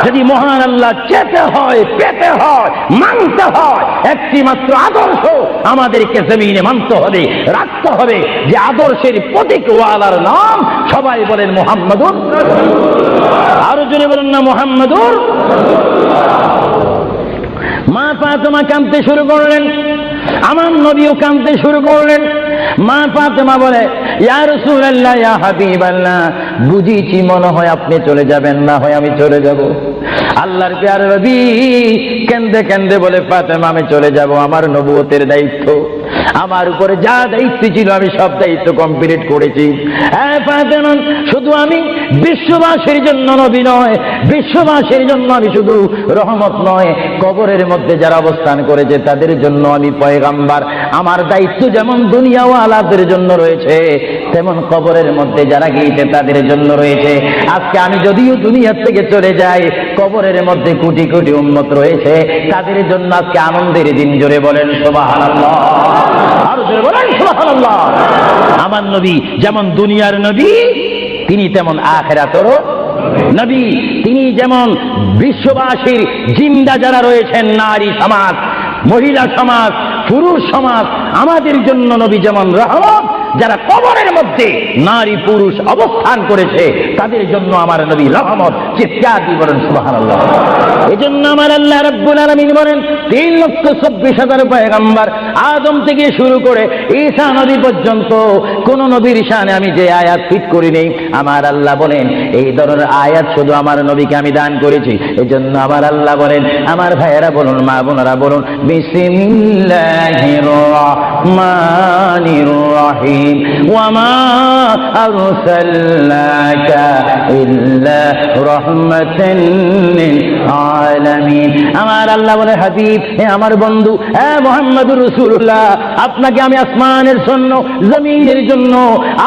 Speaker 1: যদি মহান আল্লাহ চেতে হয়, পেতে হয়, মানতে হয়, একটি মাত্র আদর্শ আমাদেরকে জমিনে মানতে হবে, রাখতে হবে, যে আদর্শের প্রতীক ওয়ালার নাম সবাই বলেন মুহাম্মাদুর। আরো জোরে বলেন না মুহাম্মাদুর। মা ফাতেমা কাঁদতে শুরু করলেন, আমার নবীও কাঁদতে শুরু করলেন। মা ফাতেমা বলে, ইয়া রাসূলুল্লাহ, ইয়া হাবিবাল্লাহ, বুঝিছি মনে হয় আপনি চলে যাবেন, না হয় আমি চলে যাব। আল্লাহর প্যারে নবী কেন্দে কেন্দে বলে, ফাতেমা আমি চলে যাব, আমার নবুয়তের দায়িত্ব, আমার উপরে যা দায়িত্ব ছিল আমি সব দায়িত্ব কমপ্লিট করেছি। হ্যাঁ ফাতেমা, শুধু আমি বিশ্ববাসীর জন্য নবী নয়, বিশ্ববাসীর জন্য আমি শুধু রহমত নয়, কবরের মধ্যে যারা অবস্থান করেছে তাদের জন্য আমি পয়গাম্বার। আমার দায়িত্ব যেমন দুনিয়াওয়ালাদের জন্য রয়েছে, তেমন কবরের মধ্যে যারা গিয়েছে তাদের জন্য রয়েছে। আজকে আমি যদিও দুনিয়া থেকে চলে যাই, কবরের মধ্যে কোটি কোটি উম্মত রয়েছে, তাদের জন্য আজকে আনন্দের দিন। জোরে বলেন সুবহানাল্লাহ, আর জোরে বলেন সুবহানাল্লাহ। আমার নবী যেমন দুনিয়ার নবী, তিনি তেমন আখিরাতেরও নবী। তিনি যেমন বিশ্ববাসীর জিন্দা যারা রয়েছেন, নারী সমাজ, মহিলা সমাজ, পুরুষ সমাজ, আমাদের জন্য নবী যেমন রহমত, যারা কবরের মধ্যে নারী পুরুষ অবস্থান করেছে তাদের জন্য আমার নবী রহমত। চিৎকার দিয়ে বলেন সুবহানাল্লাহ। এজন্য আমার আল্লাহ রাব্বুল আলামিন বলেন 3,24,000 পয়গম্বর আদম থেকে শুরু করে ঈসা নবী পর্যন্ত কোন নবীর শানে আমি যে আয়াত ফিট করি নেই, আমার আল্লাহ বলেন এই ধরনের আয়াত শুধু আমার নবীকে আমি দান করেছি। এজন্য আমার আল্লাহ বলেন, আমার ভাইয়েরা বলুন, মা বোনেরা বলুন, বিসমিল্লাহির রহমানির রহিম ওয়ামা আরসালনাকা ইল্লা রাহমাতান লিল আলামিন। আমার আল্লাহ বলে, হাবিব, হে আমার বন্ধু, হে মুহাম্মদুর রাসূলুল্লাহ, আপনাকে আমি আসমানের জন্য, জমিনের জন্য,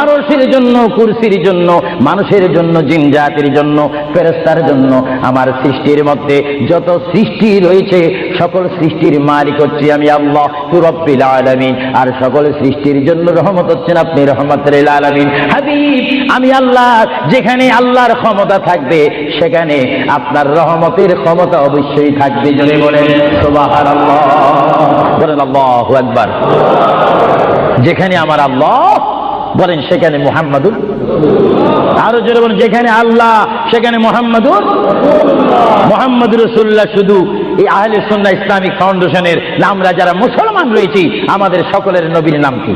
Speaker 1: আরশের জন্য, কুরসির জন্য, মানুষের জন্য, জিন জাতির জন্য, ফেরেশতার জন্য, আমার সৃষ্টির মধ্যে যত সৃষ্টি রয়েছে সকল সৃষ্টির মালিক হচ্ছে আমি আল্লাহ রাব্বুল আলামিন। আর সকল সৃষ্টির জন্য রহমত হচ্ছেন আপনি রহমাতুল লিল আলামিন। হাবিব, আমি আল্লাহ, যেখানে আল্লাহর ক্ষমতা থাকবে সেখানে আপনার রহমতের ক্ষমতা অবশ্যই থাকবে। জোরে বলেন সুবহানাল্লাহ, বলেন আল্লাহু আকবার। যেখানে আমার আল্লাহ বলেন সেখানে মুহাম্মাদুর, আরো জোরে বলেন, যেখানে আল্লাহ সেখানে মুহাম্মাদুর রাসূলুল্লাহ। শুধু এই আহলে সুন্নাহ ইসলামিক ফাউন্ডেশনের আমরা যারা মুসলমান রয়েছি, আমাদের সকলের নবীর নাম কি?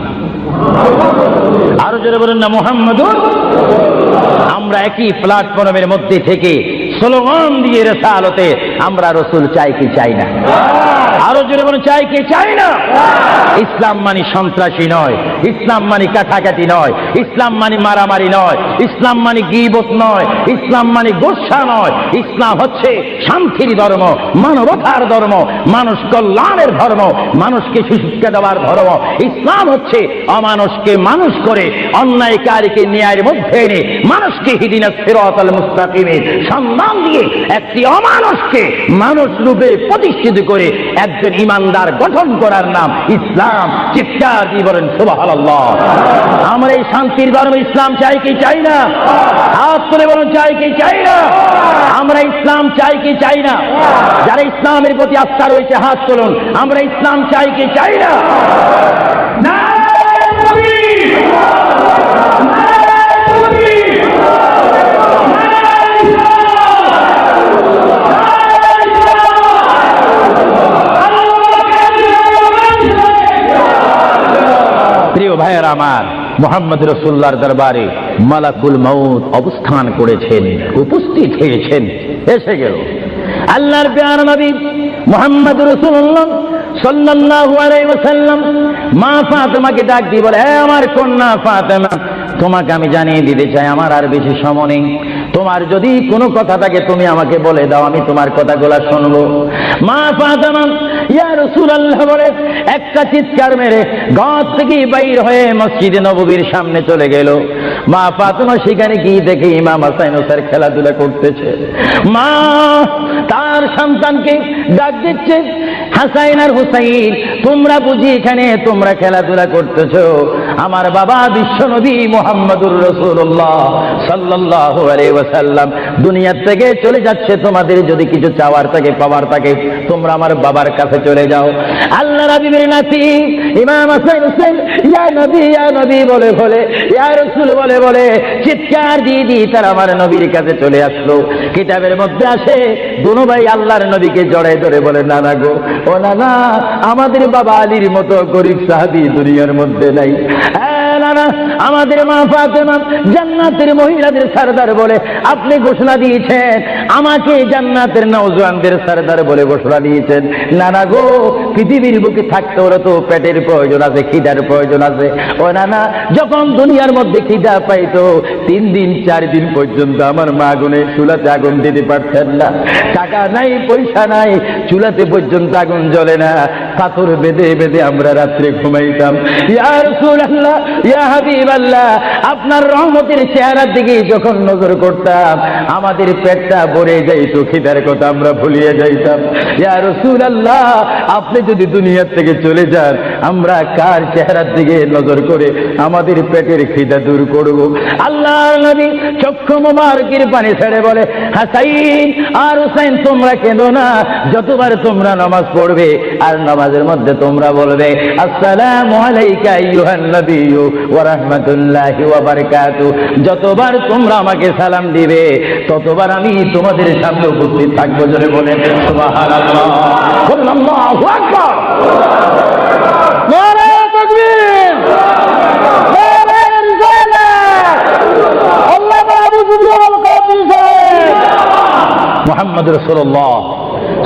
Speaker 1: আরো জোরে বলেন না, মুহাম্মাদুর। আমরা একই প্ল্যাটফর্মের মধ্যে থেকে স্লোগান দিয়ে রিসালাতে আমরা রাসূল চাই কি চাই না? আরো জোরে বলেন, চাই কি চাই না? ইসলাম মানে সন্ত্রাসী নয়, ইসলাম মানে কাটাকাটি নয়, ইসলাম মানে মারামারি নয়, ইসলাম মানে গীবত নয়, ইসলাম মানে গোসা নয়। ইসলাম হচ্ছে শান্তির ধর্ম, মানবতার ধর্ম, মানুষ কল্যাণের ধর্ম, মানুষকে সুশিক্ষা দেওয়ার ধর্ম। ইসলাম হচ্ছে অমানুষকে মানুষ করে, অন্যায়কারীকে ন্যায়ের মধ্যে এনে মানুষকে হিদিনাস সিরাতাল মুস্তাকিমের সন্ধান দিয়ে একটি অমানুষকে মানুষ রূপে প্রতিষ্ঠিত করে একজন ইমানদার গঠন করার নাম ইসলাম। চিৎকার দিয়ে বলেন সুবহানাল্লাহ। আমরা এই শান্তির ধর্ম ইসলাম চাই কি চাই না? হাত তুলে বলুন, চাই কি চাই না? আমরা ইসলাম চাই কি চাই না? যারা ইসলামের প্রতি আস্থা রয়েছে হাত তুলুন, আমরা ইসলাম চাই কি চাই না? প্রিয় ভাইয়ের আমার, মুহাম্মদ রাসূলুল্লাহর দরবারে মালাকুল মউত অবস্থান করেছেন, উপস্থিত হয়েছেন, এসে গেল আল্লাহর প্রিয় নবী মুহাম্মদ রাসূলুল্লাহ সাল্লাল্লাহু আলাইহি ওয়াসাল্লাম। মা ফাতেমাকে ডাক দিয়ে বলে, হে আমার কন্যা ফাতেমা, তোমাকে আমি জানিয়ে দিতে চাই আমার আর বেশি সময় নেই। তোমার যদি কোনো কথা থাকে তুমি আমাকে বলে দাও, আমি তোমার কথাগুলো শুনবো। মা ফাতেমা ইয়া রাসূলুল্লাহ বলে একটা চিৎকার মেরে ঘর থেকে বাইর হয়ে মসজিদে নববীর সামনে চলে গেল। মা ফাতেমা সেখানে গিয়ে দেখে ইমাম হাসান হোসেন খেলাধুলা করতেছে। মা তার সন্তানকে ডাক দিচ্ছে, হাসাইন আর হুসাইন, তোমরা বুঝি এখানে তোমরা খেলাধুলা করতেছো? আমার বাবা বিশ্বনবী মুহাম্মদুর রাসূলুল্লাহ সাল্লাল্লাহু আলাইহি ওয়াসাল্লাম দুনিয়া থেকে চলে যাচ্ছে। তোমাদের যদি কিছু চাওয়ার থাকে, পাওয়ার থাকে, তোমরা আমার বাবার কাছে চলে যাও। আল্লাহ রাব্বুল নাতি ইমাম হাসান হোসেন ইয়া নবী বলে বলে, ইয়া রাসূল বলে বলে চিৎকার দিয়ে দিয়ে তারা আমার নবীর কাছে চলে আসলো। কিতাবের মধ্যে আসে দুনো ভাই আল্লাহর নবীকে জড়ায় ধরে বলে, নানা গো, ও নানা, আমাদের বাবা আলীর মতো গরিব সাহাবী দুনিয়ার মধ্যে নাই। আল্লাহ আমাদের মা ফাতেমা জান্নাতের মহিলাদের সরদার বলে আপনি ঘোষণা দিয়েছেন, আমাকে জান্নাতের নওজওয়ানদের সরদার বলে ঘোষণা দিয়েছেন। নানা গো, পৃথিবীর বুকে থাকতে হলে তো পেটের প্রয়োজন আছে, খিদার প্রয়োজন আছে। ও নানা, যখন দুনিয়ার মধ্যে খিদা পাইতো 3 দিন 4 দিন পর্যন্ত আমার মা আগুনে চুলাতে আগুন দিতে পারতেন না। টাকা নাই, পয়সা নাই, চুলাতে পর্যন্ত আগুন জ্বলে না, পাথর বেঁধে বেঁধে আমরা রাত্রে ঘুমাইতাম। ইয়া রাসূলুল্লাহ, ইয়া হাবিবাল্লাহ, আপনার রহমতের চেহারার দিকে যখন নজর করতাম আমাদের পেটটা ভরে যাইত, খিদার কথা আমরা ভুলিয়ে যাইতাম। ইয়া রাসূলুল্লাহ, আপনি যদি দুনিয়া থেকে চলে যান আমরা কার চেহারার দিকে নজর করে আমাদের পেটের খিদা দূর করব? আল্লাহর নবী চক্ষু মোবারকের পানি ছেড়ে বলে, হাসাইন আর হুসাইন তোমরা কেঁদো না, যতবার তোমরা নামাজ পড়বে আর নামাজের মধ্যে তোমরা বলবে আসসালামু আলাইকা আইয়ুহান নাবিয়্যু ওয়া রাহমাতুল্লাহি ওয়া বারাকাতুহু, যতবার তোমরা আমাকে সালাম দিবে ততবার আমি তোমাদের সামনে উপস্থিত থাকবো। জোরে বলেন সুবহানাল্লাহ, আল্লাহু আকবার, নারে তাকবীর, নারে রিসালাত, আল্লাহু আকবার, মুহাম্মদ রাসূলুল্লাহ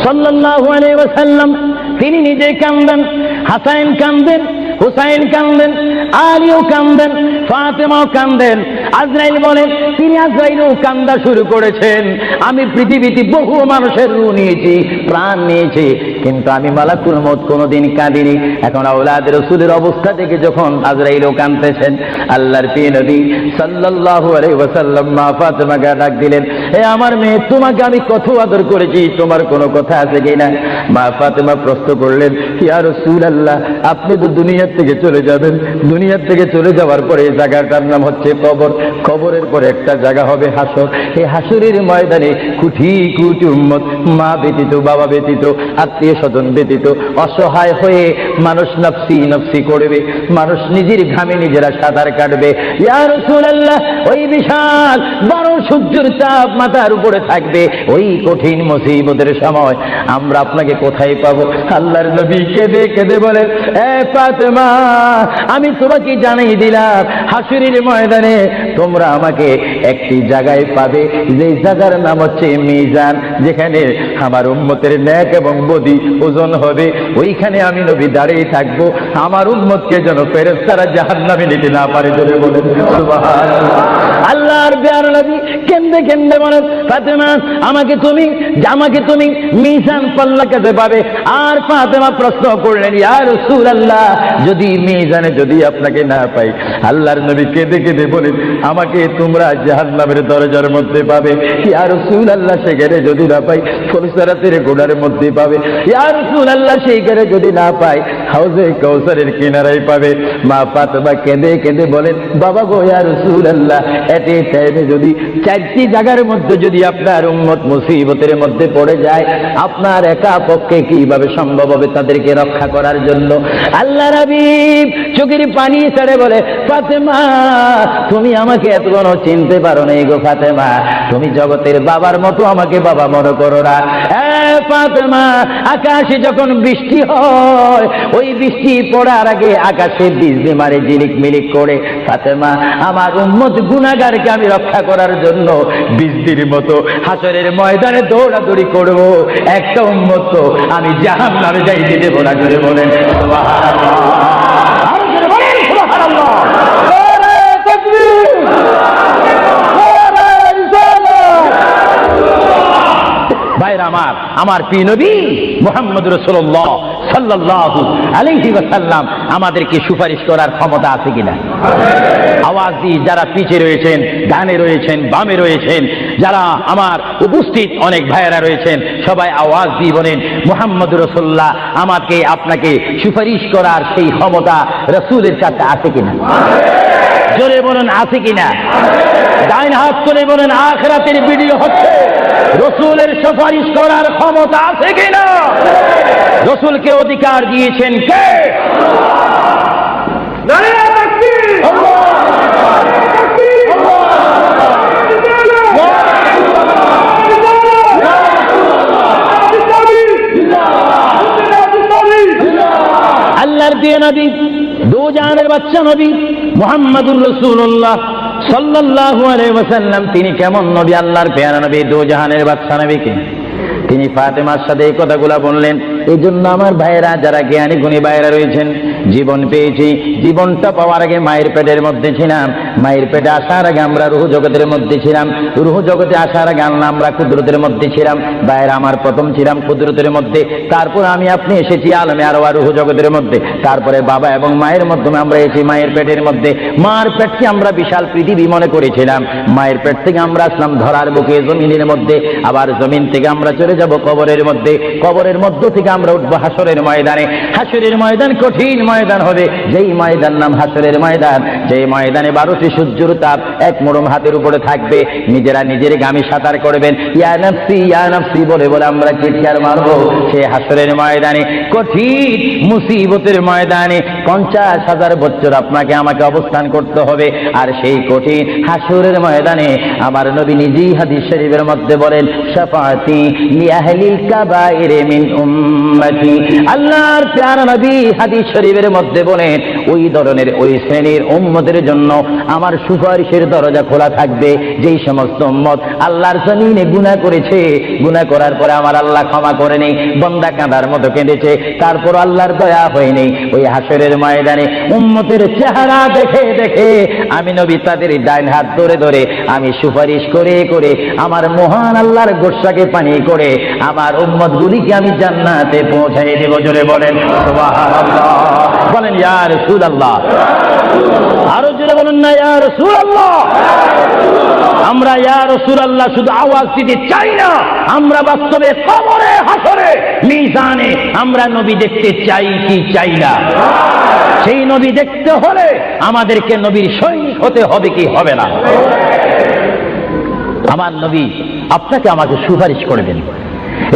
Speaker 1: সাল্লাল্লাহু আলাইহি ওয়াসাল্লাম তিনি নিজে কাঁদেন, হাসান কাঁদেন, হুসাইন কাঁদেন, আলীও কাঁদেন, ফাতেমাও কাঁদেন। আজরাইল বলেন তিনি আজরাইলও কান্দা শুরু করেছেন। আমি পৃথিবীতে বহু মানুষের রূহ নিয়েছি, প্রাণ নিয়েছি, কিন্তু আমি মালাকুল মউত কোনোদিন কাঁদিনি। এখন আওলাদ রাসূলের অবস্থা থেকে যখন আজরাইলও কাঁদতেছেন, আল্লাহর প্রিয় নবী সাল্লাল্লাহু আলাইহি ওয়াসাল্লাম মা ফাতেমাকে ডাক দিলেন, হে আমার মেয়ে, তোমাকে আমি কত আদর করেছি, তোমার কোনো কথা আছে কিনা? মা ফাতেমা প্রশ্ন করলেন, ইয়া রাসূলুল্লাহ, আপনি তো দুনিয়া থেকে চলে যাবেন, দুনিয়া থেকে চলে যাওয়ার পরে এই জায়গাটার নাম হচ্ছে কবর, কবরের পরে একটা জায়গা হবে হাসর। এই হাসরের ময়দানে কোটি কোটি উম্মত, মা ব্যতীত, বাবা ব্যতীত, আত্মীয় স্বজন ব্যতীত অসহায় হয়ে মানুষ নফসি নফসি করবে, মানুষ নিজের ঘামে নিজেরা সাঁতার কাটবে। ইয়া রাসূলুল্লাহ, ওই বিশাল বড় সূর্যের তাপ মাথার উপরে থাকবে, ওই কঠিন মুসিবতের সময় আমরা আপনাকে কোথায় পাবো? আল্লাহর নবী কেঁদে কেঁদে বলেন, এ ফাতেমা, আমি তোমাকে জানিয়ে দিলাম হাসরের ময়দানে তোমরা আমাকে একটি জায়গায় পাবে, যে জায়গার নাম হচ্ছে মিজান, যেখানে আমার উম্মতের নেক এবং বদি ওজন হবে। ওইখানে আমি নবী দাঁড়িয়ে থাকবো, আমার উম্মতকে যেন ফেরেশতারা জাহান্নামে নিতে না পারে। জোরে বলেন সুবহানাল্লাহ। আল্লাহর প্রিয় নবী কেঁদে কেঁদে বলেন, ফাতেমা, আমাকে তুমি মিজান পাল্লা কাছে পাবে। আর ফাতেমা প্রশ্ন করলেন, ইয়া রাসূলুল্লাহ, যদি মিজানে যদি আপনাকে না পাই? আল্লাহর নবী কেঁদে কেঁদে বলেন, আমাকে তোমরা জাহান্নামের দরজার মধ্যে পাবে। ইয়া রাসূলুল্লাহ, সেখানে যদি না পাই কৌসারাতের গোড়ার মধ্যে পাবে। ইয়া রাসূলুল্লাহ, সেইখানে যদি না পাই হাউজে কাউসারের কিনারায় পাবে। মা ফাতেমা কেঁদে কেঁদে বলেন, বাবা গো, ইয়া রাসূলুল্লাহ, এতে টাইমে যদি 4টি জায়গার মধ্যে যদি আপনার উম্মত মুসিবতের মধ্যে পড়ে যায়, আপনার একা পক্ষে কিভাবে সম্ভব হবে তাদেরকে রক্ষা করার জন্য? আল্লাহ হাবিব চোখের পানি ছেড়ে বলে, ফাতেমা, তুমি আমাকে এতক্ষণ চিনতে পারো না গো ফাতেমা, তুমি জগতের বাবার মতো আমাকে বাবা মনে করো না। ফাতেমা, আকাশে যখন বৃষ্টি হয়, ওই বৃষ্টি পড়ার আগে আকাশে বিজলি মারে ঝিলিক মিলিক করে। ফাতেমা, আমার উম্মত গুনাহগারকে আমি রক্ষা করার জন্য বিজলির মতো হাসরের ময়দানে দৌড়াদৌড়ি করব, একটা উম্মত তো আমি জাহান্নামে যাইতে দেব না। জোরে বলেন সুবহানাল্লাহ, আরো জোরে বলেন সুবহানাল্লাহ। ভাইরা আমার প্রিয় নবী মুহাম্মদ রাসূলুল্লাহ সাল্লাল্লাহু আলাইহি ওয়াসাল্লাম আমাদেরকে সুপারিশ করার ক্ষমতা আছে কিনা? আওয়াজ দিয়ে যারা পিছে রয়েছেন, ডানে রয়েছেন, বামে রয়েছেন, যারা আমার উপস্থিত অনেক ভাইয়েরা রয়েছেন, সবাই আওয়াজ দিয়ে বলেন, মুহাম্মদ রাসূলুল্লাহ আমাকে আপনাকে সুপারিশ করার সেই ক্ষমতা রাসূলের কাছে আছে কিনা? জোরে বলেন আছে কিনা? ডাইন হাত তুলে বলেন, আখিরাতের ভিডিও হচ্ছে, রাসূলের সুপারিশ করার ক্ষমতা আছে কিনা? রাসূলকে অধিকার দিয়েছেন কে? নারে তাকবীর, আল্লাহু আকবার, তাকবীর, আল্লাহর প্রিয় নবী, দু জাহানের বাদশা নবী মুহাম্মাদুর রাসূলুল্লাহ সাল্লাল্লাহু আলাইহি ওয়াসাল্লাম তিনি কেমন নবী, আল্লাহর পেয়ারা নবী, দু জাহানের বাদশা নবীকে তিনি ফাতেমার সাথে এই কথাগুলা বললেন। এই জন্য আমার ভাইয়েরা, যারা জ্ঞানী গুণী ভাইয়েরা রয়েছেন, জীবন পেয়েছি, জীবনটা পাওয়ার আগে মায়ের পেটের মধ্যে ছিলাম, মায়ের পেটে আসার আগে আমরা রুহ জগতের মধ্যে ছিলাম, রুহ জগতে আসার আগে আমরা কুদরতের মধ্যে ছিলাম। ভাইয়েরা আমার, প্রথম ছিলাম কুদরতের মধ্যে, তারপর আমি আপনি এসেছি আলমে আরওয়া রুহ জগতের মধ্যে, তারপরে বাবা এবং মায়ের মাধ্যমে আমরা এসেছি মায়ের পেটের মধ্যে। মার পেটকে আমরা বিশাল পৃথিবী মনে করেছিলাম, মায়ের পেট থেকে আমরা আসলাম ধরার বুকে জমিনের মধ্যে, আবার জমিন থেকে আমরা চলে যাব কবরের মধ্যে, কবরের মধ্য থেকে আমরা উঠবো হাসরের ময়দানে। হাসরের ময়দান কঠিন ময়দান হবে, যেই ময়দান নাম হাসরের ময়দান, যেই ময়দানে 12টি সূর্যের তাপ এক মোড়ম হাতের উপরে থাকবে। নিজেরা নিজের গামে সাঁতার করবেন, ইয়া নাফসি বলে বলে আমরা চিৎকার মারবো। সেই হাসরের ময়দানে, কঠিন মুসিবতের ময়দানে 50,000 বছর আপনাকে আমাকে অবস্থান করতে হবে। আর সেই কঠিন হাসরের ময়দানে আমার নবী নিজেই হাদিস শরীফের মধ্যে বলেন, শাফাআতি লিআহলিল কাবাইর মিন উম্মতি। আল্লাহর প্যারা নবী হাদিস শরীফের মধ্যে বলেন, ওই ধরনের ওই শ্রেণীর উম্মতের জন্য আমার সুপারিশের দরজা খোলা থাকবে, যেই সমস্ত উম্মত আল্লাহর জমিনে গুনাহ করেছে, গুনাহ করার পরে আমার আল্লাহ ক্ষমা করে নেই, বান্দা কাঁদার মতো কেঁদেছে, তারপর আল্লাহর দয়া হয়নি। ওই হাসরের ময়দানে উম্মতের চেহারা দেখে দেখে আমি নবী তাদের ডাইন হাত ধরে ধরে আমি সুপারিশ করে করে আমার মহান আল্লাহর গোসাকে পানি করে আমার উম্মত গুলিকে আমি জান্নাতে পৌঁছাই দেব। জোরে বলেন সুবহানাল্লাহ, বলেন ইয়া রাসূলুল্লাহ, আরো জোরে বলেন না ইয়া রাসূলুল্লাহ। আমরা ইয়া রাসূলুল্লাহ শুধু আওয়াজ দিতে চাই না, আমরা বাস্তবে কবরে হাসরে মিজানে আমরা নবী দেখতে চাই কি চাই না? সেই নবী দেখতে হলে আমাদেরকে নবীর সৈনিক হতে হবে কি হবে না? আমার নবী আপনাকে আমাকে সুপারিশ করবেন,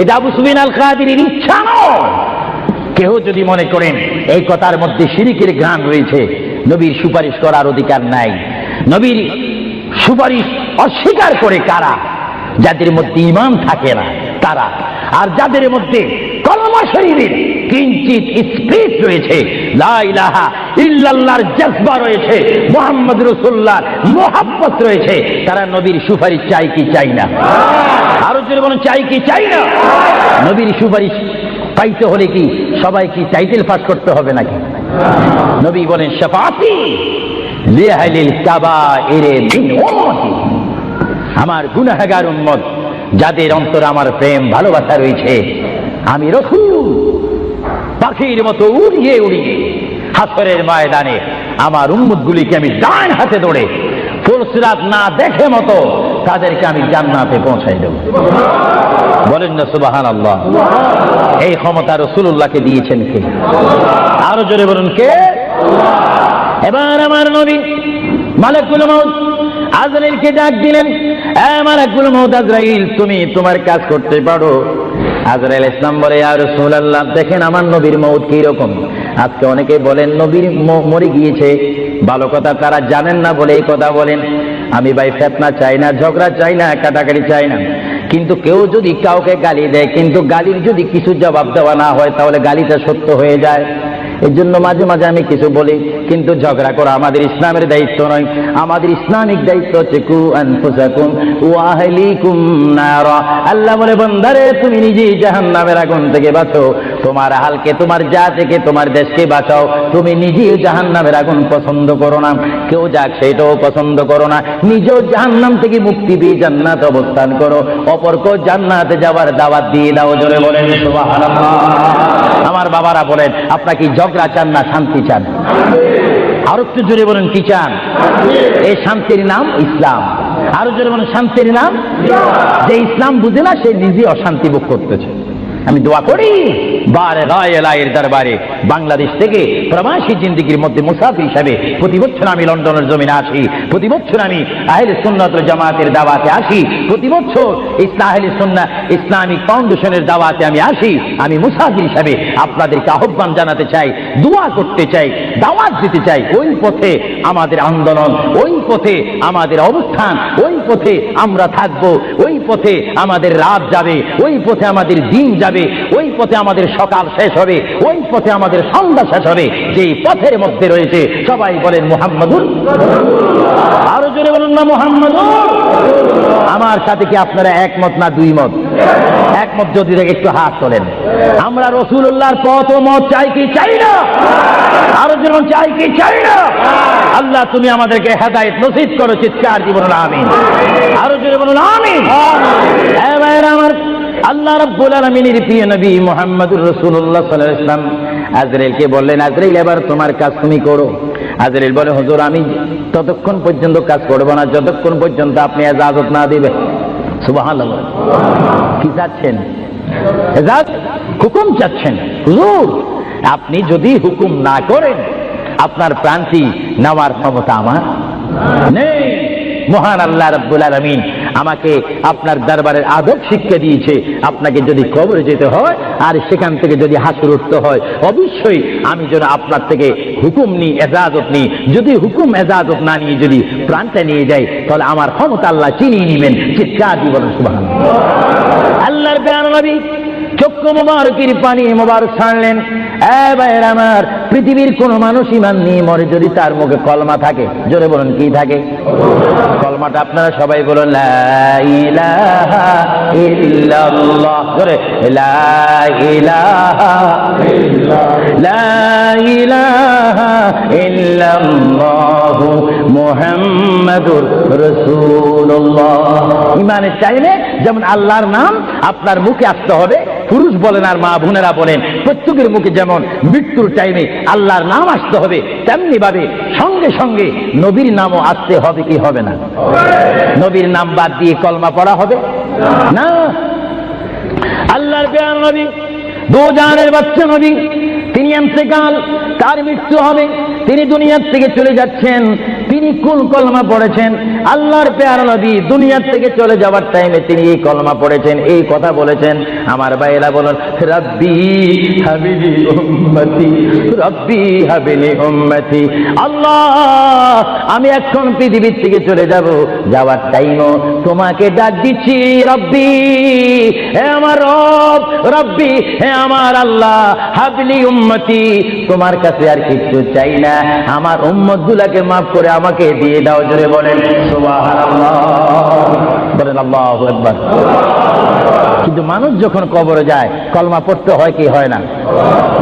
Speaker 1: এটা আবু সুফিয়ান আল কাদিরের ইচ্ছা নয়। কেউ যদি মনে করেন এই কথার মধ্যে শিরকের ঘ্রাণ রয়েছে, নবীর সুপারিশ করার অধিকার নাই। নবীর সুপারিশ অস্বীকার করে কারা? যাদের মধ্যে ঈমান থাকে না তারা, আর যাদের মধ্যে কলমা শরীফের কিঞ্চিত স্পিরিট রয়েছে, লা ইলাহা ইল্লাল্লাহর জজবা রয়েছে, মুহাম্মদ রাসূলুল্লাহর মুহাব্বত রয়েছে, তারা নবীর সুপারিশ চাই কি চাই না? আরো জোরে বলেন চাই কি চাই না? নবীর সুপারিশ পাইতে হলে কি সবাই কি টাইটেল পাস করতে হবে নাকি? নবী বলেন শাফাআতি লিআহলিল কাবাইর মিন উম্মতি, আমার গুনাহগার উম্মত যাদের অন্তরে আমার প্রেম ভালোবাসা রয়েছে, আমি রাসূল পাখির মতো উড়িয়ে উড়িয়ে হাসরের ময়দানে আমার উম্মতগুলিকে আমি ডান হাতে ধরে ফুলসিরাত না দেখে মতো তাদেরকে আমি জান্নাতে পৌঁছাই দেব। বলেন না সুবহানাল্লাহ। এই ক্ষমতা রাসূলুল্লাহকে দিয়েছেন কে? আরো জোরে বলুন কে? এবার আমার নবী মালাকুল মউত আজরাইলকে ডাক দিলেন, এ মালাকুল মউত আজরাইল, তুমি তোমার কাজ করতে পারো। আজরাইল ইসলাম বলে, ইয়া রাসূলুল্লাহ দেখেন আমার নবীর মউত কি রকম। আজকে অনেকে বলেন নবীর মরে গিয়েছে, ভালো কথা তারা জানেন না বলে এই কথা বলেন। আমি ভাই ফিতনা চাই না, ঝগড়া চাই না, কাটাকাটি চাই না, কিন্তু কেউ যদি কাউকে গালি দেয়, কিন্তু গালির যদি কিছু জবাব দেওয়া না হয় তাহলে গালিটা সত্য হয়ে যায়। এর জন্য মাঝে মাঝে আমি কিছু বলি, কিন্তু ঝগড়া করা আমাদের ইসলামের দায়িত্ব নয়। আমাদের ইসলামিক দায়িত্ব হচ্ছে কু আনফুসাকুম ওয়া আহলিকুম নারা। আল্লাহ বলে, বান্দারে তুমি নিজেই জাহান্নামের আগুন থেকে বাঁচো, তোমার আহলকে, তোমার জাতিকে, তোমার দেশকে বাঁচাও। তুমি নিজেই জাহান্নামের আগুন পছন্দ করো না, কেউ যাক সেটাও পছন্দ করো না, নিজেও জাহান্নাম থেকে মুক্তি পেয়ে জান্নাতে অবস্থান করো, অপরকেও জান্নাতে যাওয়ার দাওয়াত দিয়ে দাও। জোরে বলেন সুবহানাল্লাহ। আমার বাবারা বলেন, আপনারা কি ঝগড়া চান না শান্তি চান? আরো একটু জোরে বলেন কি চান? এই শান্তির নাম ইসলাম। আরো জোরে বলেন শান্তির নাম। যে ইসলাম বুঝে না সে নিজে অশান্তি ভোগ করতেছে। আমি দোয়া করি বারে রায়ের দরবারে বাংলাদেশ থেকে প্রবাসী জিন্দেগির মধ্যে মুসাফির হিসাবে প্রতি বছর আমি লন্ডনের জমিনে আসি, প্রতি বছর আমি আহলে সুন্নাত ওয়াল জামাতের দাওয়াতে আসি, প্রতি বছর আহলে সুন্নাহ ইসলামিক ফাউন্ডেশনের দাওয়াতে আমি আসি। আমি মুসাফির হিসাবে আপনাদেরকে আহ্বান জানাতে চাই, দোয়া করতে চাই, দাওয়াত দিতে চাই। ওই পথে আমাদের আন্দোলন, ওই পথে আমাদের অবস্থান, ওই পথে আমরা থাকবো, ওই পথে আমাদের রাত যাবে, ওই পথে আমাদের দিন যাবে। হবে, ওই পথে আমাদের সকাল শেষ হবে, ওই পথে আমাদের সন্ধ্যা শেষ হবে, যেই পথের মধ্যে রয়েছে সবাই বলেন মুহাম্মাদুর। আরো জোরে বলুন না মুহাম্মাদুর। আমার সাথে কি আপনারা একমত না দুই মত? একমত যদি দেখে একটু হাত তোলেন। আমরা রাসূলুল্লাহর পথ ও মত চাই কি চাই না? আরো যেমন চাই কি চাই না? আল্লাহ তুমি আমাদেরকে হেদায়েত নসিব করো, চিৎকার দিয়ে বলুন আমিন। আরো জোরে বলুন আমিন। হ্যাঁ ভাইরা আমার, আল্লাহ রাব্বুল আলামিনের প্রিয় নবী মুহাম্মদুর রাসূলুল্লাহ সাল্লাল্লাহু আলাইহি ওয়াসাল্লাম আজরাইলকে বললেন, আজরাইল এবার তোমার কাজ তুমি করো। আজরাইল বলে, হুজুর আমি ততক্ষণ পর্যন্ত কাজ করব না যতক্ষণ পর্যন্ত আপনি ইজাজত না দিবেন। সুবহানাল্লাহ। কি চাচ্ছেন? ইজাজত, হুকুম চাচ্ছেন। হুজুর আপনি যদি হুকুম না করেন আপনার প্রান্তি নেওয়ার ক্ষমতা আমার নেই। মহান আল্লাহ রাব্বুল আলামিন আমাকে আপনার দরবারের আদব শিক্ষা দিয়েছে, আপনাকে যদি কবরে যেতে হয় আর সেখান থেকে যদি হাসর উঠতে হয় অবশ্যই আমি যেন আপনার থেকে হুকুম নিই, এজাজত নিই। যদি হুকুম এজাজত না নিয়ে যদি প্রাণটা নিয়ে যাই তাহলে আমার ক্ষমতা আল্লাহ চিনিয়ে নেবেন। চিৎকার দিয়ে বলেন সুবহানাল্লাহ। আল্লাহর প্রিয় নবী চক্ষু মোবারকের পানি মোবারক ছাড়লেন। ভাইয়েরা আমার, পৃথিবীর কোন মানুষ ঈমান নিয়ে মরে যদি তার মুখে কলমা থাকে, জোরে বলুন কি থাকে? কলমাটা আপনারা সবাই বলুন লা ইলাহা ইল্লাল্লাহ। জোরে লা ইলাহা লা ইলাহা ইল্লাল্লাহু মুহাম্মাদুর রাসূলুল্লাহ। ঈমানের টাইমে যেমন আল্লাহর নাম আপনার মুখে আসতে হবে, পুরুষ বলেন আর মা বোনেরা বলেন প্রত্যেকের মুখে যেমন মৃত্যুর টাইমে আল্লাহর নাম আসতে হবে, তেমনি ভাবে সঙ্গে সঙ্গে নবীর নামও আসতে হবে কি হবে না? নবীর নাম বাদ দিয়ে কলমা পড়া হবে না। আল্লাহর প্রিয় নবী, দো জানের বাচ্চা নবী, তিনি ইন্তেকাল, তার মৃত্যু হবে, তিনি দুনিয়ার থেকে চলে যাচ্ছেন। তিনি কোন কলমা পড়েছেন? আল্লাহর প্রিয় নবী দুনিয়ার থেকে চলে যাওয়ার টাইমে তিনি এই কলমা পড়েছেন, এই কথা বলেছেন। আমার ভাইয়েরা বলেন রব্বি হাবিলি উম্মতি, রব্বি হাবিলি উম্মতি। আল্লাহ আমি এখন পৃথিবীর থেকে চলে যাব, যাওয়ার টাইমও তোমাকে ডাক দিচ্ছি রব্বি, হে আমার রব, রব্বি হে আমার আল্লাহ, হাবিলি উম্মতি, তোমার কাছে আর কিছু চাই না, আমার উম্মতগুলোকে মাফ করে আমাকে দিয়ে দাও। জোরে বলেন সুবহানাল্লাহ, বলেন আল্লাহু আকবার। কিন্তু মানুষ যখন কবরে যায় কলমা পড়তে হয় কি হয় না?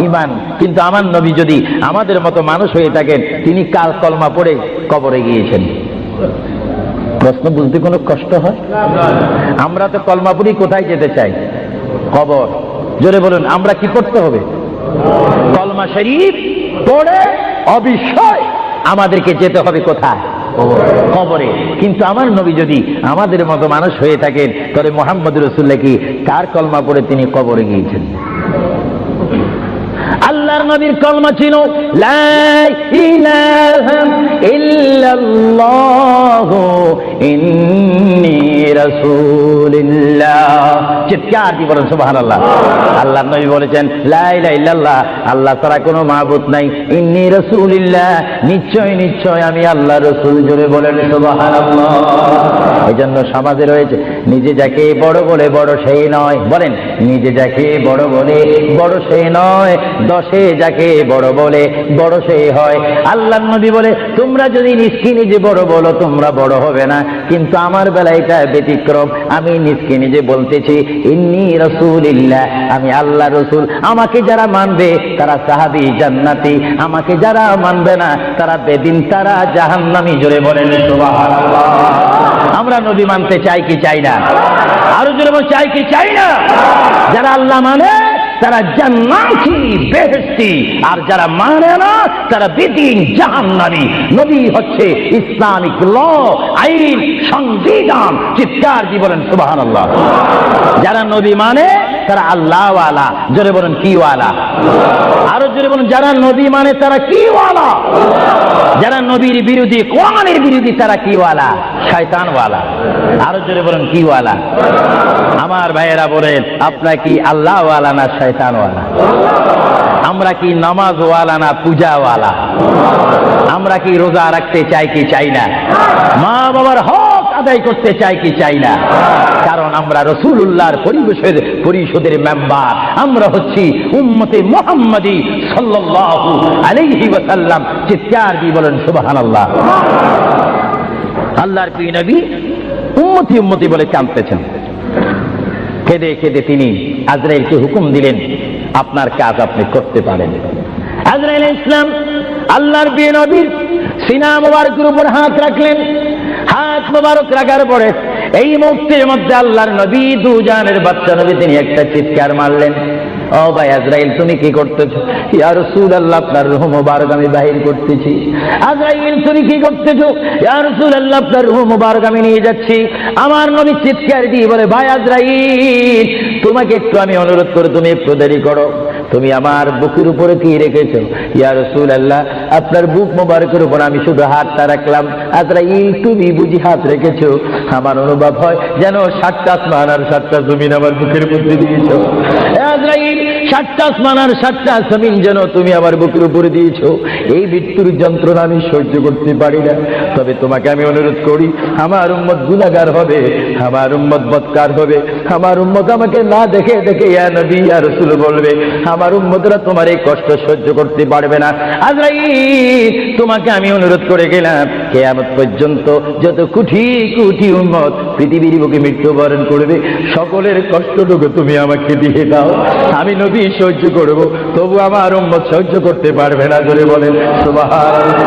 Speaker 1: ঈমান। কিন্তু আমার নবী যদি আমাদের মতো মানুষ হয়ে থাকেন, তিনি কাল কলমা পড়ে কবরে গিয়েছেন। প্রশ্ন বুঝতে কোনো কষ্ট হয়? আমরা তো কলমা পড়ি কোথায় যেতে চাই? কবর। জোরে বলুন আমরা কি পড়তে হবে? কলমা শরীফ পড়ে অবশ্যই আমাদেরকে যেতে হবে কোথায়? কবরে। কিন্তু আমার নবী যদি আমাদের মতো মানুষ হয়ে থাকেন তাহলে মুহাম্মদ রাসূলুল্লাহ কি কার কলমা পড়ে তিনি কবরে গিয়েছেন? আল্লাহর নবীর কলমা ছিল লা ইলাহা ইল্লাল্লাহু ইন্নী রাসূলুল্লাহ। চিৎকার দিয়ে বলেন সুবহানাল্লাহ। আল্লাহর নবী বলেছেন লা ইলাহা ইল্লাল্লাহ, আল্লাহ ছাড়া কোনো মাবুদ নাই, ইন্নী রাসূলুল্লাহ, নিশ্চয় নিশ্চয় আমি আল্লাহর রাসূল। জোরে বলেন সুবহানাল্লাহ। এজন্য সমাজে রয়েছে নিজে যাকে বড় বলে বড় সেই নয়, বলেন নিজে যাকে বড় বলে বড় সেই নয়, দশে যাকে বড় বলে বড় সেই হয়। আল্লাহর নবী বলে তোমরা যদি নিজকে নিজে বড় বলো তোমরা বড় হবে না, কিন্তু আমার বেলায় এটা ব্যতিক্রম। আমি নিজকে নিজে বলতেছি ইন্নী রাসূলুল্লাহ, আমি আল্লাহ রাসূল। আমাকে যারা মানবে তারা সাহাবী জান্নাতি, আমাকে যারা মানবে না তারা বেদিন, তারা জাহান্নামী। জোরে বলেন সুবহানাল্লাহ। আমরা নবী মানতে চাই কি চাই না? আরো জোরে বল চাই কি চাই না? যারা আল্লাহ মানে তারা জান্নাতি বেহেশতি, আর যারা মানে না তারা বেদিন জাহান্নামী। নবী হচ্ছে ইসলামিক ল, আইন, সংবিধান। চিৎকার দিয়ে বলেন সুবহানাল্লাহ। যারা নবী মানে তারা আল্লাহ ওয়ালা। জোরে বলেন কি ওয়ালা? আরো জোরে বলেন যারা নবী মানে তারা কি ওয়ালা? যারা নবীর বিরোধী, কোরআনের বিরোধী তারা কি ওয়ালা? শয়তান ওয়ালা। আরো জোরে বলেন কি ওয়ালা? আমার ভাইয়েরা বলেন আপনারা কি আল্লাহ ওয়ালা না শয়তান ওয়ালা? আমরা কি নামাজ ওয়ালা না পূজা ওয়ালা? আমরা কি রোজা রাখতে চাই কি চাই না? মা বাবার হক আদায় করতে চাই কি চাই না? কারণ আমরা রাসূলুল্লাহর পরিষদের মেম্বার, আমরা হচ্ছি উম্মতে মুহাম্মাদী সাল্লাল্লাহু আলাইহি ওয়াসাল্লাম। চিৎকার দিয়ে বলেন সুবহানাল্লাহ। আল্লাহর প্রিয় নবী উম্মতি উম্মতি বলে কাঁদতেছেন। কেঁদে কেঁদে তিনি আজরাইলকে হুকুম দিলেন, আপনার কাজ আপনি করতে পারেন। আজরাইল ইসলাম আল্লাহর প্রিয় নবীর সিনা মুবারকের উপর হাত রাখলেন। হাত মুবারক রাখার পরে এই মুহূর্তের মধ্যে আল্লাহর নবী দুজানের বাচ্চা নবী তিনি একটা চিৎকার মারলেন, ও ভাই আজরাইল তুমি কি করতেছো? ইয়া রাসূলুল্লাহ আপনার রূহ মুবারক আমি বাহির করতেছি। আজরাইল তুমি কি করতেছো? ইয়া রাসূলুল্লাহ আপনার রূহ মুবারক আমি নিয়ে যাচ্ছি। আমার নবী চিৎকার দিয়ে বলে, ভাই আজরাইল তোমাকে একটু আমি অনুরোধ করে তুমি একটু দেরি করো, তুমি আমার বুকের উপরে কি রেখেছো? ইয়া রাসূলুল্লাহ আপনার বুক মুবারকের উপর আমি শুধু হাতটা রাখলাম। আজরাইল তুমি বুঝি হাত রেখেছো? আমার অনুভব হয় যেন 7টা আসমান আর 7টা জমিন আমার বুকের মধ্যে দিয়েছো। আজরাইল 7টা আসমান আর 7টা জমিন যেন তুমি আমার বুকের উপরে দিয়েছো। এই মৃত্যুর যন্ত্রণা আমি সহ্য করতে পারি না। তবে তোমাকে আমি অনুরোধ করি, আমার উম্মত গুনাহগার হবে, আমার উম্মত বদকার হবে, আমার উম্মত আমাকে না দেখে দেখে ইয়া নবী ইয়া রাসূল বলবে, আমার উম্মতরা তোমার এই কষ্ট সহ্য করতে পারবে না। আজরাইল তোমাকে আমি অনুরোধ করে গেলাম, কিয়ামত পর্যন্ত যত কোটি কোটি উম্মত পৃথিবীর বুকে মৃত্যুবরণ করবে, সকলের কষ্টটুকু তুমি আমাকে দিয়ে দাও, আমি নবী সহ্য করব, তবু আমার উম্মত সহ্য করতে পারবে না। জোরে বলেন সুবহানাল্লাহ।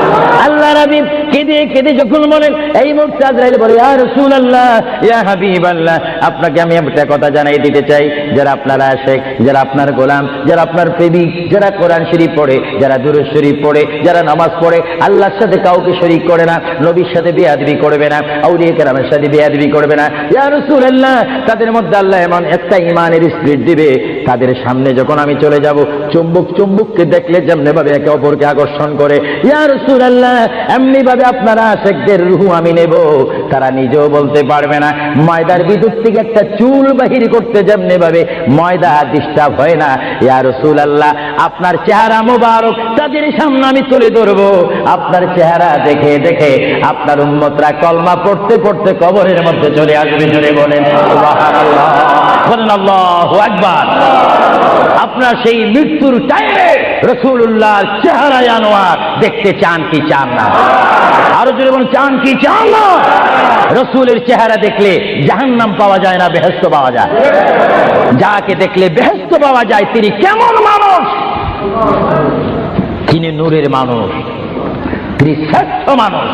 Speaker 1: আল্লাহ নবী কেঁদে কেঁদে যখন বলেন, এই মুহূর্তে আজরাইল বলে, ইয়া রাসূলুল্লাহ ইয়া হাবিবাল্লাহ আপনাকে আমি একটা কথা জানাই দিতে চাই, যারা আপনার আশিক, যারা আপনার গোলাম, যারা আপনার প্রেমিক, যারা কোরআন শরীফ পড়ে, যারা দুরূদ শরীফ পড়ে, যারা নামাজ পড়ে, আল্লাহর সাথে কাউকে শরীক করে না, নবীর সাথে বেয়াদবি করবে না, আউলিয়া কেরামের সাথে বেয়াদবি করবে না, ইয়া রাসূলুল্লাহ তাদের মধ্যে আল্লাহ এমন একটা ঈমানের স্পিরিট দিবে, তাদের সামনে যখন আমি চলে যাব, চুম্বককে দেখলে যেমনি ভাবে একে অপরকে আকর্ষণ করে, ইয়া রাসূলুল্লাহ এমনি ভাবে আপনারা আশিকদের রূহ আমি নেব, তারা নিজেও বলতে পারবে না। ময়দার ভিতর থেকে একটা চুল বাহির করতে যেমনি ভাবে ময়দা ডিস্টার্ব হয় না, ইয়া রাসূলুল্লাহ আপনার চেহারা মোবারক তাদের সামনে আমি তুলে ধরবো, আপনার চেহারা দেখে দেখে আপনার উম্মতরা কলমা পড়তে পড়তে কবরের মধ্যে চলে আসবে। জোরে বলেন সুবহানাল্লাহ, বলেন আল্লাহু আকবার। আপনার সেই মৃত্যুর টাইমে রাসূলুল্লাহর চেহারা আনোয়ার দেখতে চান কি চান না? আরো জোরে বলেন চান কি চান না? রাসূলের চেহারা দেখলে জাহান্নাম পাওয়া যায় না, বেহেশত পাওয়া যায়। যাকে দেখলে বেহেশত পাওয়া যায় তিনি কেমন মানুষ? তিনি নূরের মানুষ, তিনি শ্রেষ্ঠ মানুষ,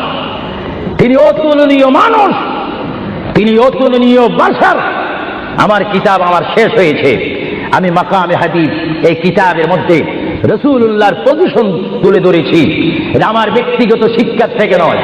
Speaker 1: তিনি অতুলনীয় মানুষ, তিনি অতুলনীয় বাশার। আমার কিতাব আমার শেষ হয়েছে, আমি মাকামে হাদিস এই কিতাবের মধ্যে রাসূলুল্লাহর পজিশন তুলে ধরেছি। এটা আমার ব্যক্তিগত শিক্ষা থেকে নয়,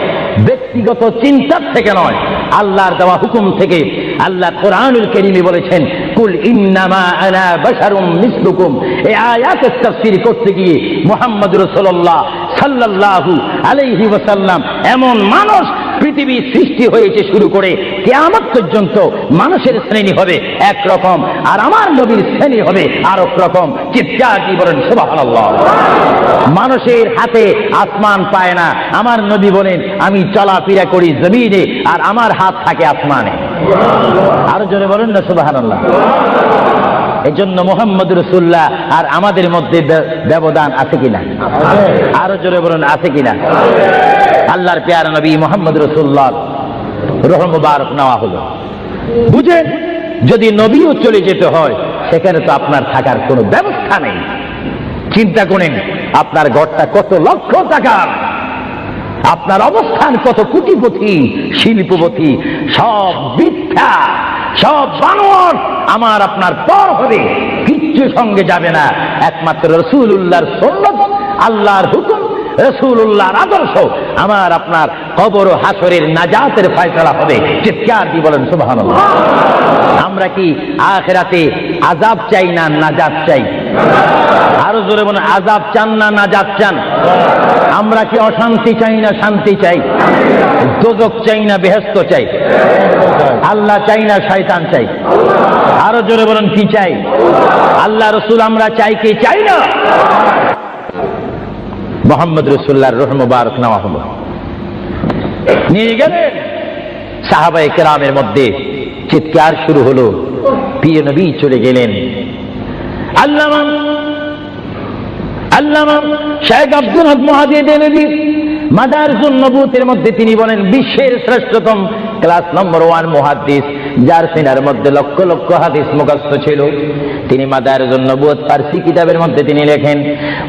Speaker 1: ব্যক্তিগত চিন্তার থেকে নয়, আল্লাহর দেওয়া হুকুম থেকে। আল্লাহ কোরআনুল কারীমে বলেছেন, কুল ইন্নামা আনা বাশারুম মিসলুকুম। এই আয়াতের তাফসীর করতে গিয়ে মুহাম্মদ রাসূলুল্লাহ সাল্লাল্লাহু আলাইহি ওয়াসাল্লাম এমন মানুষ পৃথিবী সৃষ্টি হয়েছে শুরু করে কিয়ামত পর্যন্ত মানুষের শ্রেণী হবে একরকম, আর আমার নবীর শ্রেণী হবে আরেক রকম। চিৎকার দিয়ে বলেন সুবহানাল্লাহ। মানুষের হাতে আসমান পায় না, আমার নবী বলেন আমি চলাফেরা করি জমিনে আর আমার হাত থাকে আসমানে। আরো জোরে বলেন না সুবহানাল্লাহ। এই জন্য মুহাম্মদ রাসূলুল্লাহ আর আমাদের মধ্যে ব্যবধান আছে কিনা? আরো জোরে বলুন আছে কিনা? আল্লাহর প্যারা নবী মুহাম্মদ রাসূলুল্লাহ রূহ মুবারক নেওয়া হলো। বুঝেন, যদি নবীও চলে যেতে হয় সেখানে তো আপনার থাকার কোনো ব্যবস্থা নেই। চিন্তা করেন আপনার ঘরটা কত লক্ষ টাকার, আপনার অবস্থান কত কোটিপতি শিল্পপতি, সব মিথ্যা, সব বানোয়াট আমার আপনার পর হবে, কিচ্ছু সঙ্গে যাবে না। একমাত্র রাসূলুল্লাহর সুন্নাত, আল্লাহর হুকুম, রাসূলুল্লাহর আদর্শ আমার আপনার কবর ও হাসরের নাজাতের ফয়সালা হবে। চিৎকার দিয়ে বলেন সুবহানাল্লাহ। আমরা কি আখিরাতে আযাব চাই না নাজাত চাই? আরো জোরে বলেন আযাব চান না নাজাত চান? আমরা কি অশান্তি চাই না শান্তি চাই? দোজখ চাই না বেহেশত চাই? আল্লাহ চাই না শয়তান চাই? আরো জোরে বলেন কি চাই? আল্লাহ রাসূল আমরা চাই কি চাই না? মুহাম্মদ রাসূলুল্লাহর রূহ মুবারক নেওয়া হলো, নিয়ে গেলেন সাহাবায়ে কেরামের মধ্যে চিৎকার শুরু হলো, প্রিয় নবী চলে গেলেন। আল্লামা শেখ আব্দুল হক মুহাদ্দিস দেলভী মাদারিসুন নবুওয়াতের মধ্যে তিনি বলেন বিশ্বের শ্রেষ্ঠতম ক্লাস নম্বর 1 মুহাদ্দিস, যার সিনার মধ্যে লক্ষ লক্ষ হাদিস মুখস্থ ছিল। তিনি মাদারিসুন নবুওয়াত ফারসি কিতাবের মধ্যে তিনি লেখেন,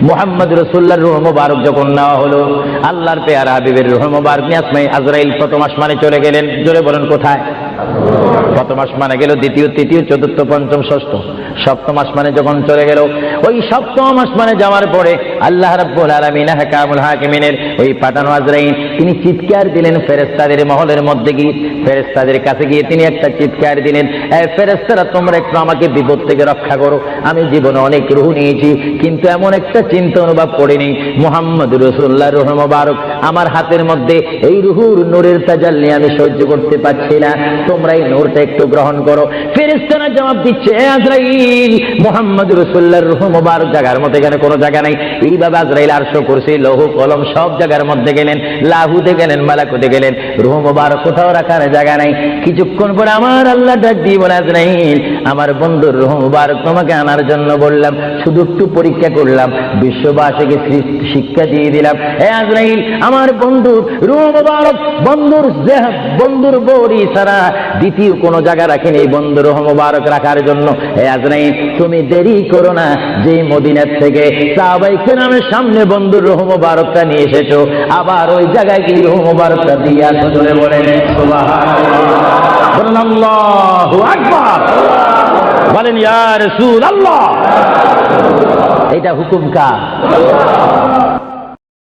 Speaker 1: মুহাম্মদ রাসূলুল্লাহর রূহ মুবারক যখন নেওয়া হলো, আল্লাহর পেয়ারা হাবিবের রূহ মুবারক নিয়ে আসমানে আজরাইল প্রথম আসমানে চলে গেলেন। জোরে বলেন কোথায়? প্রথম আসমানে গেল, দ্বিতীয়, তৃতীয়, চতুর্থ, পঞ্চম, ষষ্ঠ, সপ্তম আসমানে যখন চলে গেল, ওই সপ্তম আসমানে যাওয়ার পরে আল্লাহ রাব্বুল আলামিন আহকামুল হাকিমিনের ওই পাঠানো আজরাইল তিনি চিৎকার দিলেন ফেরেশতাদের মহলের মধ্যে গিয়ে, ফেরেশতাদের কাছে গিয়ে তিনি একটা চিৎকার দিলেন, এই ফেরেশতারা তোমরা একটু আমাকে বিপদ থেকে রক্ষা করো। আমি জীবনে অনেক রূহ নিয়েছি, কিন্তু এমন একটা চিন্তা অনুভব করিনি মুহাম্মদ রাসূলুল্লাহর রূহ মুবারক আমার হাতের মধ্যে, এই রূহুর নূরের তাজাল্লি আমি সহ্য করতে পারছি না, তোমরা এই নূরটা একটু গ্রহণ করো। ফেরেশতারা জবাব দিচ্ছে, এ আজরাইল, মুহাম্মদ রাসূলুল্লাহর রূহ মুবারক জায়গার মধ্যে এখানে কোনো জায়গা নাই। এইভাবে আজরাইল আরশ কুরসি লৌহ কলম সব জায়গার মধ্যে গেলেন, লাহুতে গেলেন, মালাকুতে গেলেন, রূহ মুবারক কোথাও রাখার জায়গা নাই। কিছুক্ষণ পরে আমার আল্লাহ ডাক দিয়ে বলে, আজরাইল, আমার বন্ধুর রূহ মুবারক তোমাকে আনার জন্য বললাম, শুধু একটু পরীক্ষা করলাম, বিশ্ববাসীকে শিক্ষা দিয়ে দিলাম। হে আজরাইল, আমার বন্ধুর রূহ মুবারক বন্ধুর বড়ি ছাড়া দ্বিতীয় কোনো জায়গা রাখেনি এই বন্ধুর রূহ মুবারক রাখার জন্য। হে আজরাইল, তুমি দেরি করো না, যে মদিনার থেকে সাহাবায়ে কেরামের সামনে বন্ধুর রূহ মুবারকটা নিয়ে এসেছো, আবার ওই জায়গায় কি রূহ মুবারকটা দিয়ে আসো। জোরে বলেন সুবহানাল্লাহ, বলেন আল্লাহু আকবার, বলেন ইয়া রাসূলুল্লাহ। এটা হুকুম কার?